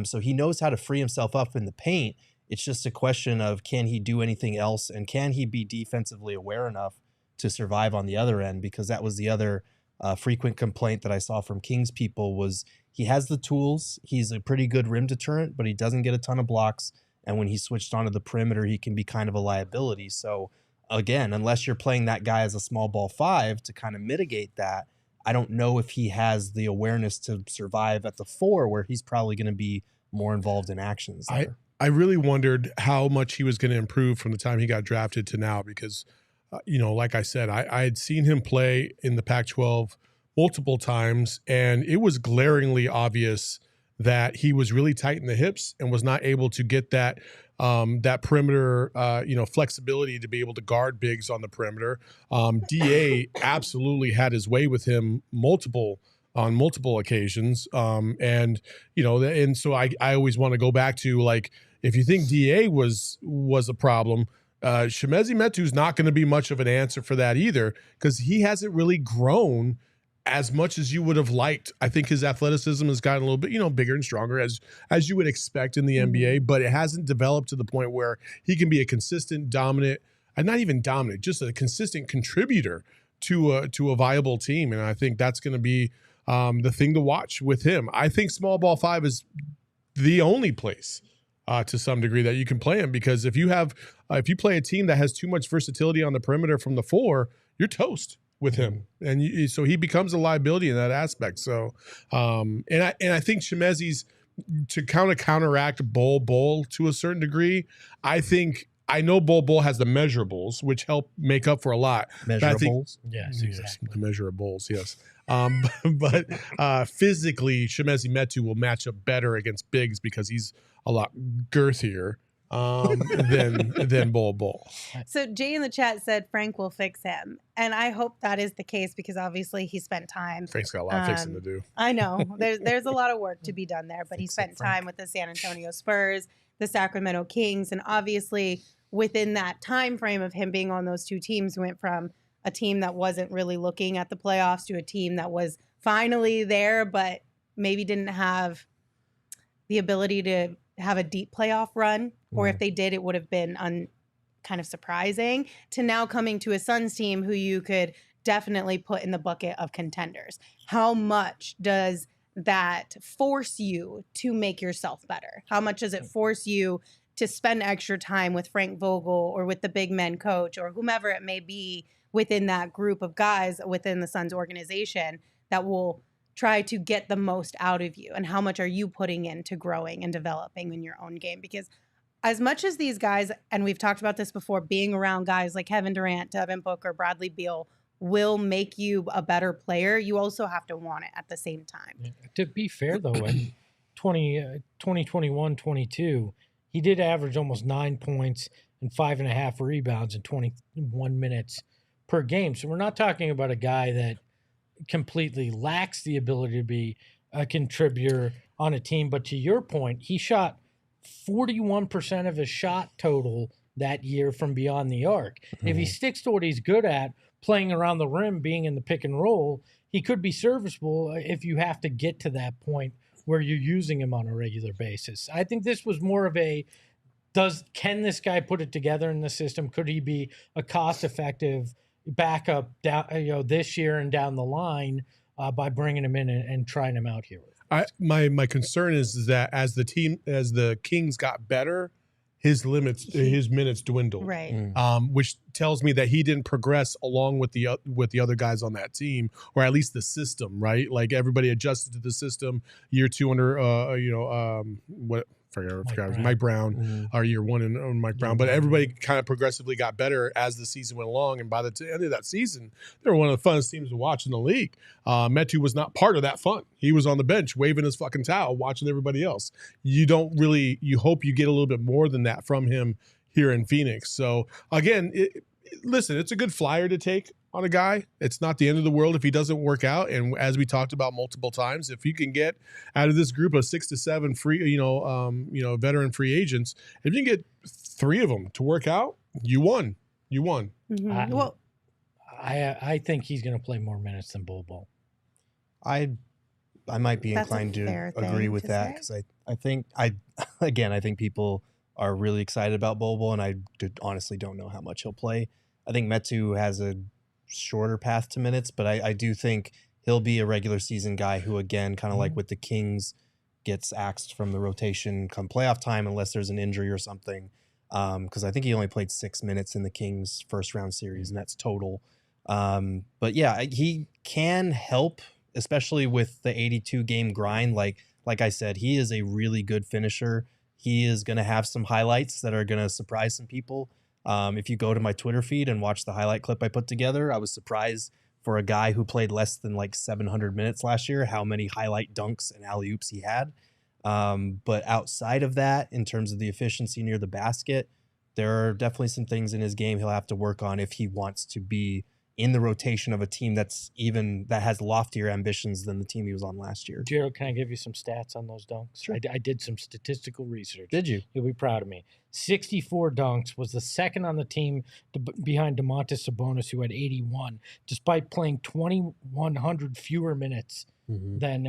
So he knows how to free himself up in the paint. It's just a question of, can he do anything else, and can he be defensively aware enough to survive on the other end? Because that was the other frequent complaint that I saw from Kings people was he has the tools. He's a pretty good rim deterrent, but he doesn't get a ton of blocks. And when he's switched onto the perimeter, he can be kind of a liability. So again, unless you're playing that guy as a small ball 5 to kind of mitigate that, I don't know if he has the awareness to survive at the 4, where he's probably going to be more involved in actions there. I really wondered how much he was going to improve from the time he got drafted to now, because, like I said, I had seen him play in the Pac-12 multiple times, and it was glaringly obvious that he was really tight in the hips and was not able to get that perimeter, flexibility to be able to guard bigs on the perimeter. DA absolutely had his way with him on multiple occasions. And so I always want to go back to, like, if you think DA was a problem, Chimezie Metu is not going to be much of an answer for that either, because he hasn't really grown as much as you would have liked. I think his athleticism has gotten a little bit, bigger and stronger as you would expect in the NBA, but it hasn't developed to the point where he can be a consistent, dominant, and not even dominant, just a consistent contributor to a viable team. And I think that's going to be the thing to watch with him. I think small ball 5 is the only place to some degree that you can play him, because if you play a team that has too much versatility on the perimeter from the 4, you're toast with him, and so he becomes a liability in that aspect. So, and I think Chimezie's, to counteract Bol to a certain degree. I know Bol has the measurables, which help make up for a lot. Measurables, yes, exactly. The measurables, yes. But physically, Chimezie Metu will match up better against bigs because he's a lot girthier than Bol. So Jay in the chat said Frank will fix him, and I hope that is the case, because obviously he spent time. Frank's got a lot of fixing to do. I know there's a lot of work to be done there, but he spent time with the San Antonio Spurs, the Sacramento Kings, and obviously within that time frame of him being on those two teams, went from a team that wasn't really looking at the playoffs to a team that was finally there, but maybe didn't have the ability to have a deep playoff run, or if they did, it would have been kind of surprising, to now coming to a Suns team who you could definitely put in the bucket of contenders. How much does that force you to make yourself better? How much does it force you to spend extra time with Frank Vogel or with the big men coach or whomever it may be within that group of guys within the Suns organization that will try to get the most out of you? And how much are you putting into growing and developing in your own game? Because as much as these guys, and we've talked about this before, being around guys like Kevin Durant, Devin Booker, Bradley Beal will make you a better player, you also have to want it at the same time. Yeah. To be fair, though, in 2021-22, he did average almost 9 points and 5.5 rebounds in 21 minutes per game. So we're not talking about a guy that completely lacks the ability to be a contributor on a team. But to your point, he shot 41% of his shot total that year from beyond the arc. Mm-hmm. If he sticks to what he's good at, playing around the rim, being in the pick and roll, he could be serviceable if you have to get to that point where you're using him on a regular basis. I think this was more of a, can this guy put it together in the system? Could he be a cost-effective backup down, this year and down the line by bringing him in and trying him out here? My concern is that as the Kings got better, his minutes dwindled, right? Which tells me that he didn't progress along with the other guys on that team, or at least the system, right? Like everybody adjusted to the system year 2 under Mike Brown, or year 1 in Mike Brown. But everybody kind of progressively got better as the season went along. And by the end of that season, they were one of the funnest teams to watch in the league. Metu was not part of that fun. He was on the bench waving his fucking towel, watching everybody else. You hope you get a little bit more than that from him here in Phoenix. So again, listen, it's a good flyer to take on a guy. It's not the end of the world if he doesn't work out. And as we talked about multiple times, if you can get out of this group of 6 to 7 free, veteran free agents, if you can get 3 of them to work out, you won. Mm-hmm. I think he's going to play more minutes than Bol Bol. I might be That's a inclined to fair agree thing with to that say. because I think I think people are really excited about Bol Bol, and I honestly don't know how much he'll play. I think Metu has a shorter path to minutes, but I do think he'll be a regular season guy who, again, kind of like with the Kings, gets axed from the rotation come playoff time unless there's an injury or something. Because I think he only played 6 minutes in the Kings first round series, and that's total. But yeah, he can help, especially with the 82 game grind. Like I said, he is a really good finisher. He is going to have some highlights that are going to surprise some people. If you go to my Twitter feed and watch the highlight clip I put together, I was surprised for a guy who played less than like 700 minutes last year, how many highlight dunks and alley-oops he had. But outside of that, in terms of the efficiency near the basket, there are definitely some things in his game he'll have to work on if he wants to be in the rotation of a team that has loftier ambitions than the team he was on last year. Gerald, can I give you some stats on those dunks? Sure. I did some statistical research. Did you? You'll be proud of me. 64 dunks, was the second on the team behind Domantas Sabonis, who had 81, despite playing 2,100 fewer minutes than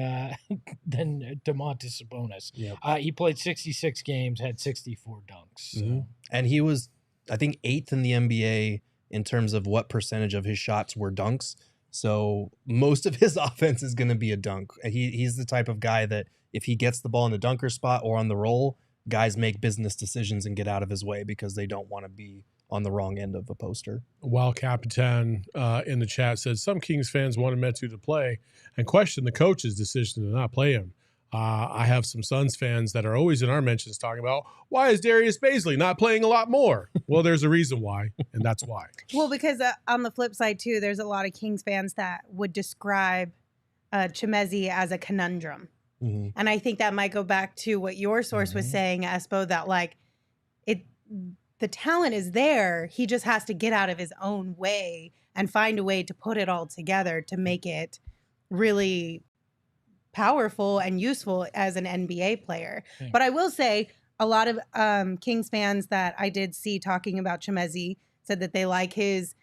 Domantas Sabonis. Yep. He played 66 games, had 64 dunks. So. And he was, I think, 8th in the NBA in terms of what percentage of his shots were dunks. So most of his offense is going to be a dunk. He's the type of guy that if he gets the ball in the dunker spot or on the roll, guys make business decisions and get out of his way because they don't want to be on the wrong end of a poster. While Capitan in the chat said some Kings fans wanted Metu to play and questioned the coach's decision to not play him. I have some Suns fans that are always in our mentions talking about, why is Darius Baisley not playing a lot more? Well, there's a reason why, and that's why. Well, because on the flip side, too, there's a lot of Kings fans that would describe Chimezie as a conundrum. Mm-hmm. And I think that might go back to what your source was saying, Espo, that like the talent is there. He just has to get out of his own way and find a way to put it all together to make it really powerful and useful as an NBA player. Okay. But I will say a lot of Kings fans that I did see talking about Chimezie said that they like his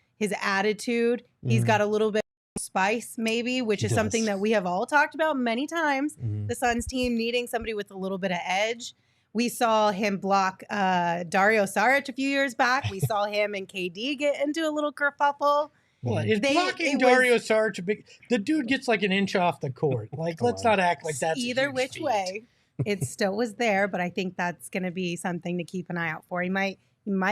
attitude. He's got a little bit of spice maybe, which is something that we have all talked about many times. The Suns team needing somebody with a little bit of edge. We saw him block Dario Saric a few years back. We saw him and KD get into a little kerfuffle. Well, is blocking Dario Saric a big? The dude gets like an inch off the court. Like, let's not act like that's either which way. It still was there, but I think that's going to be something to keep an eye out for. He might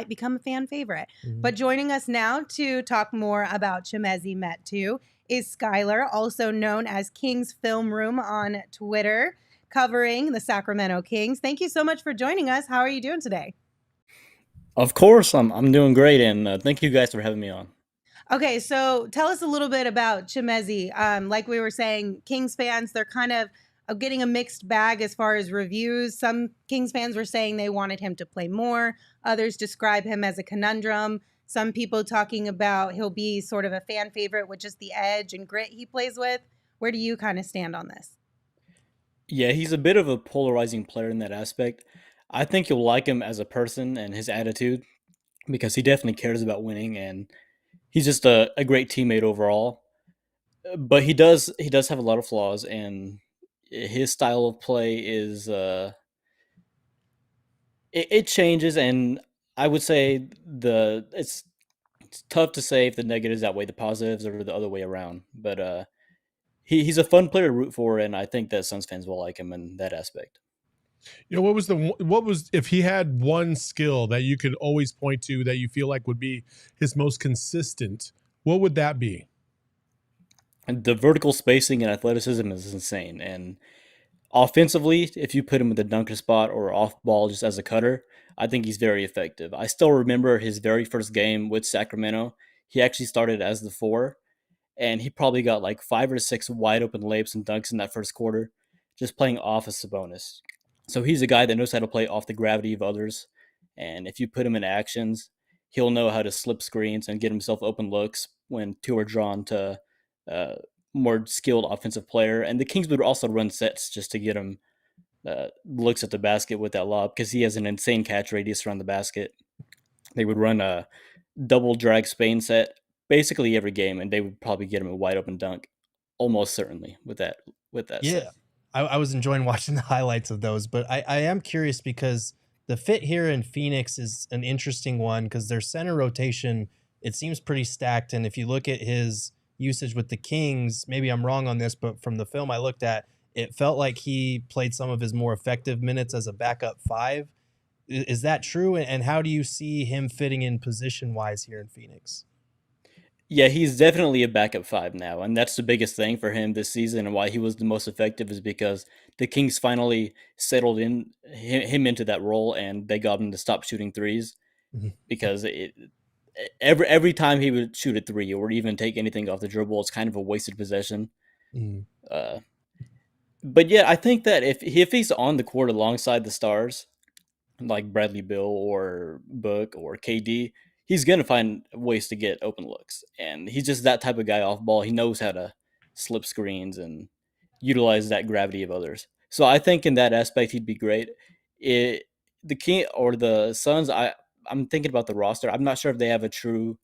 become a fan favorite. But joining us now to talk more about Chimezie Metu is Skyler, also known as Kings Film Room on Twitter, covering the Sacramento Kings. Thank you so much for joining us. How are you doing today? Of course, I'm doing great, and thank you guys for having me on. Okay, so tell us a little bit about Chimezie. Like we were saying, Kings fans, they're kind of getting a mixed bag as far as reviews. Some Kings fans were saying they wanted him to play more. Others describe him as a conundrum. Some people talking about he'll be sort of a fan favorite with just the edge and grit he plays with. Where do you kind of stand on this? Yeah, he's a bit of a polarizing player in that aspect. I think you'll like him as a person and his attitude because he definitely cares about winning, and he's just a great teammate overall. But he does have a lot of flaws, and his style of play is it changes, and I would say it's tough to say if the negatives outweigh the positives or the other way around. But he's a fun player to root for, and I think that Suns fans will like him in that aspect. You know, what was if he had one skill that you could always point to that you feel like would be his most consistent, what would that be? And the vertical spacing and athleticism is insane. And offensively, if you put him in the dunker spot or off ball just as a cutter, I think he's very effective. I still remember his very first game with Sacramento. He actually started as the 4, and he probably got like 5 or 6 wide open layups and dunks in that first quarter, just playing off of Sabonis. So he's a guy that knows how to play off the gravity of others. And if you put him in actions, he'll know how to slip screens and get himself open looks when 2 are drawn to more skilled offensive player. And the Kings would also run sets just to get him looks at the basket with that lob because he has an insane catch radius around the basket. They would run a double drag Spain set basically every game, and they would probably get him a wide open dunk, almost certainly with that Yeah, set. I was enjoying watching the highlights of those, but I am curious because the fit here in Phoenix is an interesting one because their center rotation, it seems pretty stacked. And if you look at his usage with the Kings, maybe I'm wrong on this, but from the film I looked at, it felt like he played some of his more effective minutes as a backup five. Is that true? And how do you see him fitting in position-wise here in Phoenix? Yeah, he's definitely a backup five now, and that's the biggest thing for him this season, and why he was the most effective is because the Kings finally settled him into that role, and they got him to stop shooting threes because every time he would shoot a three or even take anything off the dribble, it's kind of a wasted possession. But yeah, I think that if he's on the court alongside the stars, like Bradley Beal or Book or KD, he's going to find ways to get open looks. And he's just that type of guy off ball. He knows how to slip screens and utilize that gravity of others. So I think in that aspect, he'd be great. The King or the Suns, I'm thinking about the roster. I'm not sure if they have a true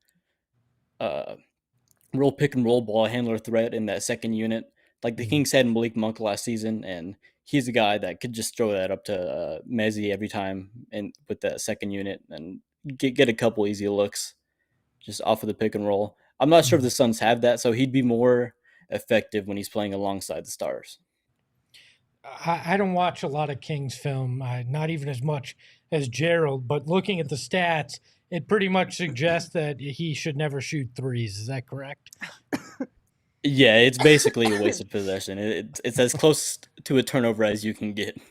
real pick and roll ball handler threat in that second unit. Like the Kings had Malik Monk last season, and he's a guy that could just throw that up to Mezzi every time and with that second unit and get a couple easy looks just off of the pick and roll. I'm not sure if the Suns have that, so he'd be more effective when he's playing alongside the stars. I don't watch a lot of Kings film, not even as much as Gerald, but looking at the stats, it pretty much suggests that he should never shoot threes. Is that correct? Yeah, it's basically a wasted possession. It's as close to a turnover as you can get.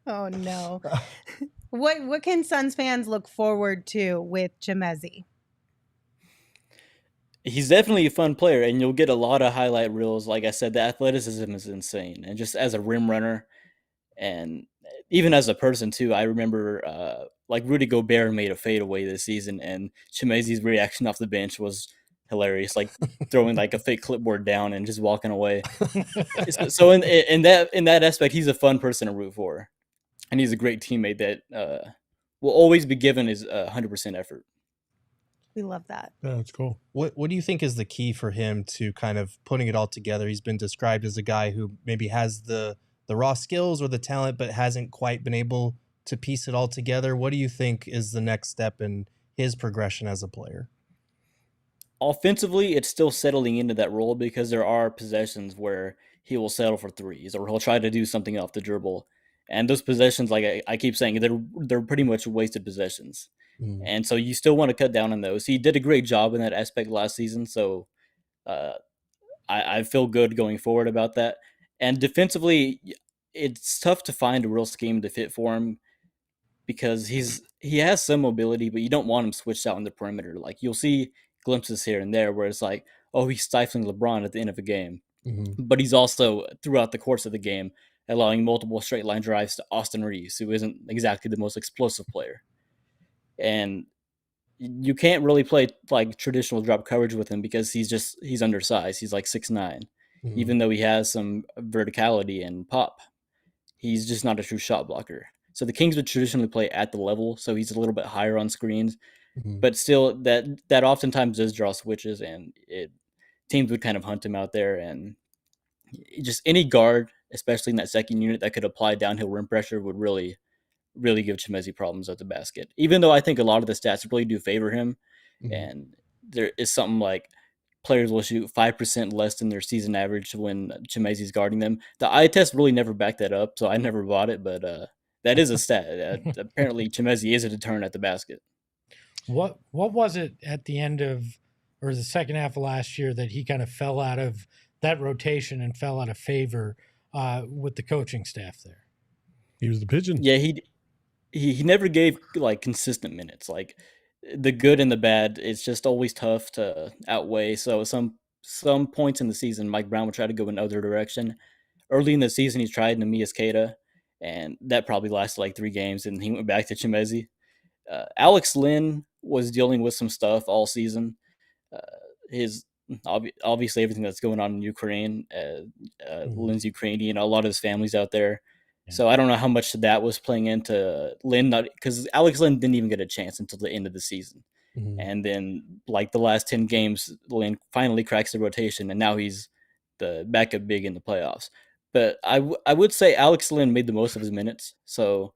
Oh no! What can Suns fans look forward to with Chimezie? He's definitely a fun player, and you'll get a lot of highlight reels. Like I said, the athleticism is insane, and just as a rim runner, and even as a person too. I remember like Rudy Gobert made a fadeaway this season, and Chimezie's reaction off the bench was hilarious, like throwing like a fake clipboard down and just walking away. So in that aspect, he's a fun person to root for, and he's a great teammate that will always be given his 100% effort. We love that. Yeah, that's cool. What do you think is the key for him to kind of putting it all together? He's been described as a guy who maybe has the raw skills or the talent, but hasn't quite been able to piece it all together. What do you think is the next step in his progression as a player? Offensively, it's still settling into that role because there are possessions where he will settle for threes or he'll try to do something off the dribble. And those possessions, like I keep saying, they're pretty much wasted possessions. And so you still want to cut down on those. He did a great job in that aspect last season, so I feel good going forward about that. And defensively, it's tough to find a real scheme to fit for him because he has some mobility, but you don't want him switched out on the perimeter. Like you'll see glimpses here and there where it's like, oh, he's stifling LeBron at the end of a game. But he's also, throughout the course of the game, allowing multiple straight line drives to Austin Reeves, who isn't exactly the most explosive player. And you can't really play like traditional drop coverage with him because he's undersized. He's like 6'9", even though he has some verticality and pop. He's just not a true shot blocker. So the Kings would traditionally play at the level, so he's a little bit higher on screens. But still, that oftentimes does draw switches, and teams would kind of hunt him out there. And just any guard, especially in that second unit, that could apply downhill rim pressure would really give Chimezie problems at the basket. Even though I think a lot of the stats really do favor him, and there is something like players will shoot 5% less than their season average when Chimezie's guarding them. The eye test really never backed that up, so I never bought it, but that is a stat. Apparently, Chimezie is a deterrent at the basket. What was it at the end of, or the second half of last year, that he kind of fell out of that rotation and fell out of favor with the coaching staff there? He was the pigeon. Yeah, he never gave like consistent minutes. Like the good and the bad, it's just always tough to outweigh. So some points in the season, Mike Brown would try to go in other direction. Early in the season, he tried Neemias Queta, and that probably lasted like 3 games, and he went back to Chimezie. Alex Len was dealing with some stuff all season. Obviously everything that's going on in Ukraine, Len's Ukrainian, a lot of his family's out there. So I don't know how much that was playing into Len, because Alex Len didn't even get a chance until the end of the season. And then like the last 10 games, Lynn finally cracks the rotation, and now he's the backup big in the playoffs. But I would say Alex Lynn made the most of his minutes, so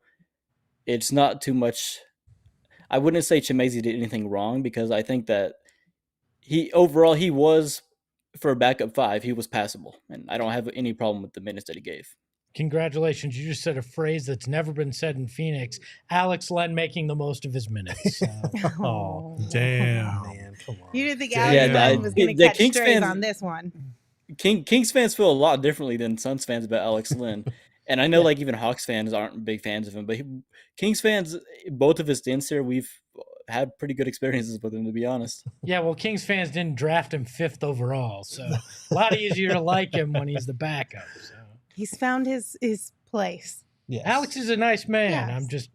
it's not too much. I wouldn't say Chimezie did anything wrong, because I think that he was, for a backup 5, he was passable, and I don't have any problem with the minutes that he gave. Congratulations. You just said a phrase that's never been said in Phoenix. Alex Len making the most of his minutes. Oh, damn. Man, come on. You didn't think Alex Len was going to catch strays on this one. Kings fans feel a lot differently than Suns fans about Alex Lynn. And I know like even Hawks fans aren't big fans of him, but Kings fans, both of his stints here, we've had pretty good experiences with him, to be honest. Yeah, well, Kings fans didn't draft him 5th overall, so a lot easier to like him when he's the backup. So. He's found his place. Yes. Alex is a nice man. Yes. I'm just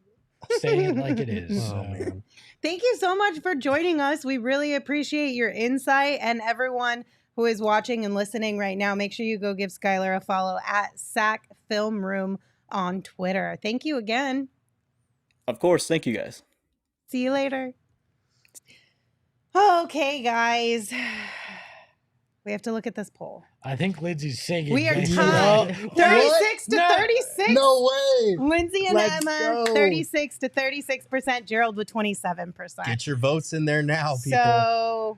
saying it like it is. Oh, man. Thank you so much for joining us. We really appreciate your insight, and everyone who is watching and listening right now, make sure you go give Skyler a follow at SAC Film Room on Twitter. Thank you again. Of course. Thank you, guys. See you later. Okay, guys. We have to look at this poll. I think Lindsay's singing. We are Based tied. on- 36 to 36. No way. Lindsay and Let's Emma, go. 36 to 36%. Gerald with 27%. Get your votes in there now, people. So,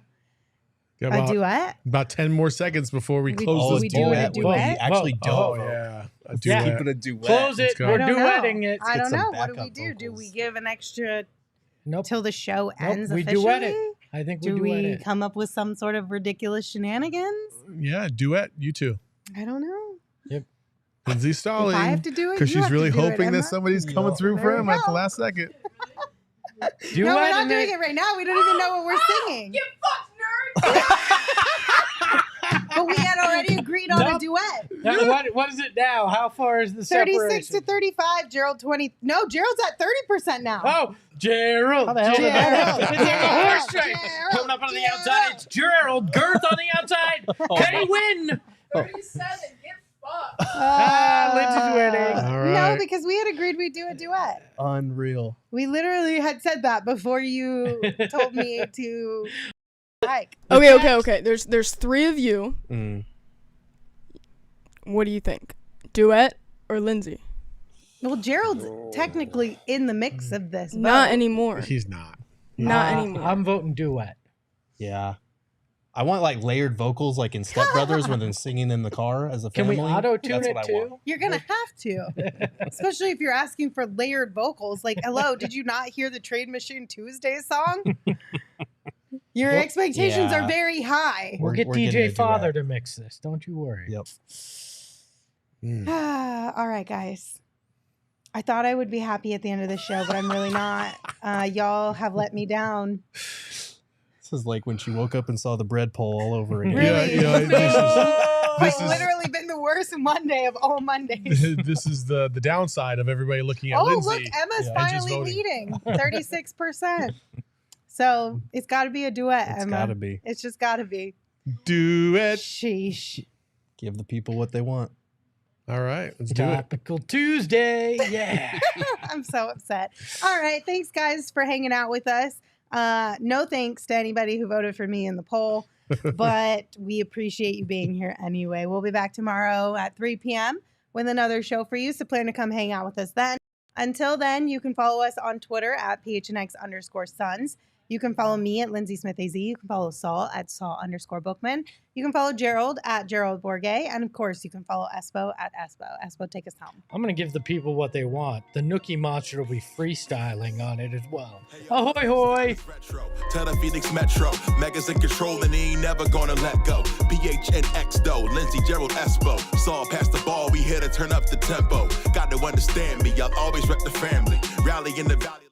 Got a duet? about 10 more seconds before we close this we do it a poll. duet? We actually Oh, don't. yeah. A Yeah. duet. Keep it a duet. Close Let's it. go. We're I don't duetting know. it. I don't some know. What do we backup do? Do we vocals. give an extra Nope. till the show ends we officially? duet it. I think we Do duet we it. come up with some sort of ridiculous shenanigans? Yeah, duet. You two. I don't know. Lindsay If stalling. I have to do it, Because you she's have to really do it, hoping Emma. that somebody's coming through There for we him at the go. last second. No, we're not Duetting doing it right now. We don't even know what we're singing. You fuck nerd. But we had already agreed on a Nope. duet. Now, what is it now? How far is the 36 to separation? 35. Gerald 20. No, Gerald's at 30% now. Oh, Gerald. How the hell did that Gerald. happen? It's like a horse Gerald. race. Gerald. Coming up on the Gerald. outside, it's Gerald. Girth on the outside. Can he win? 37. Get fucked. Lindsay's winning. All No, right. because we had agreed we'd do a duet. Unreal. We literally had said that before you told me to like. Okay. There's 3 of you. Mm. What do you think? Duet or Lindsay? Well, Gerald's technically in the mix of this. Not vote. anymore. He's not. Not anymore. I'm voting duet. Yeah. I want like layered vocals like in Step Brothers when they're singing in the car as a Can family. we auto-tune That's it what I too? want. You're gonna have to, especially if you're asking for layered vocals. Like, hello, did you not hear the Trade Machine Tuesday song? Your Well, expectations yeah. are very high. We'll get We're getting a DJ duet. Father to mix this. Don't you worry. Yep. All right, guys. I thought I would be happy at the end of the show, but I'm really not. Y'all have let me down. This is like when she woke up and saw the bread pole all over again. Really? Yeah, this It's is literally been the worst Monday of all Mondays. this is the downside of everybody looking at Oh, Lindsay. look, Emma's and just finally voting. leading 36%. So it's got to be a duet, It's Emma. gotta be. It's just got to be. Duet. Sheesh. Give the people what they want. All right, let's do it. Topical Tuesday. Yeah. I'm so upset. All right. Thanks, guys, for hanging out with us. No thanks to anybody who voted for me in the poll, but we appreciate you being here anyway. We'll be back tomorrow at 3 p.m. with another show for you, so plan to come hang out with us then. Until then, you can follow us on Twitter at PHNX_Suns. You can follow me at Lindsay Smith AZ. You can follow Saul at Saul_Bookman. You can follow Gerald at Gerald Bourget. And of course, you can follow Espo at Espo. Espo, take us home. I'm going to give the people what they want. The Nookie Monster will be freestyling on it as well. Ahoy, hoy. Retro. Tell the Phoenix Metro, Megas in control and he ain't never gonna let go. PHNX though, Lindsay, Gerald, Espo. Saw past the ball, we here to turn up the tempo. Got to understand me, I'll always rep the family. Rally in the valley.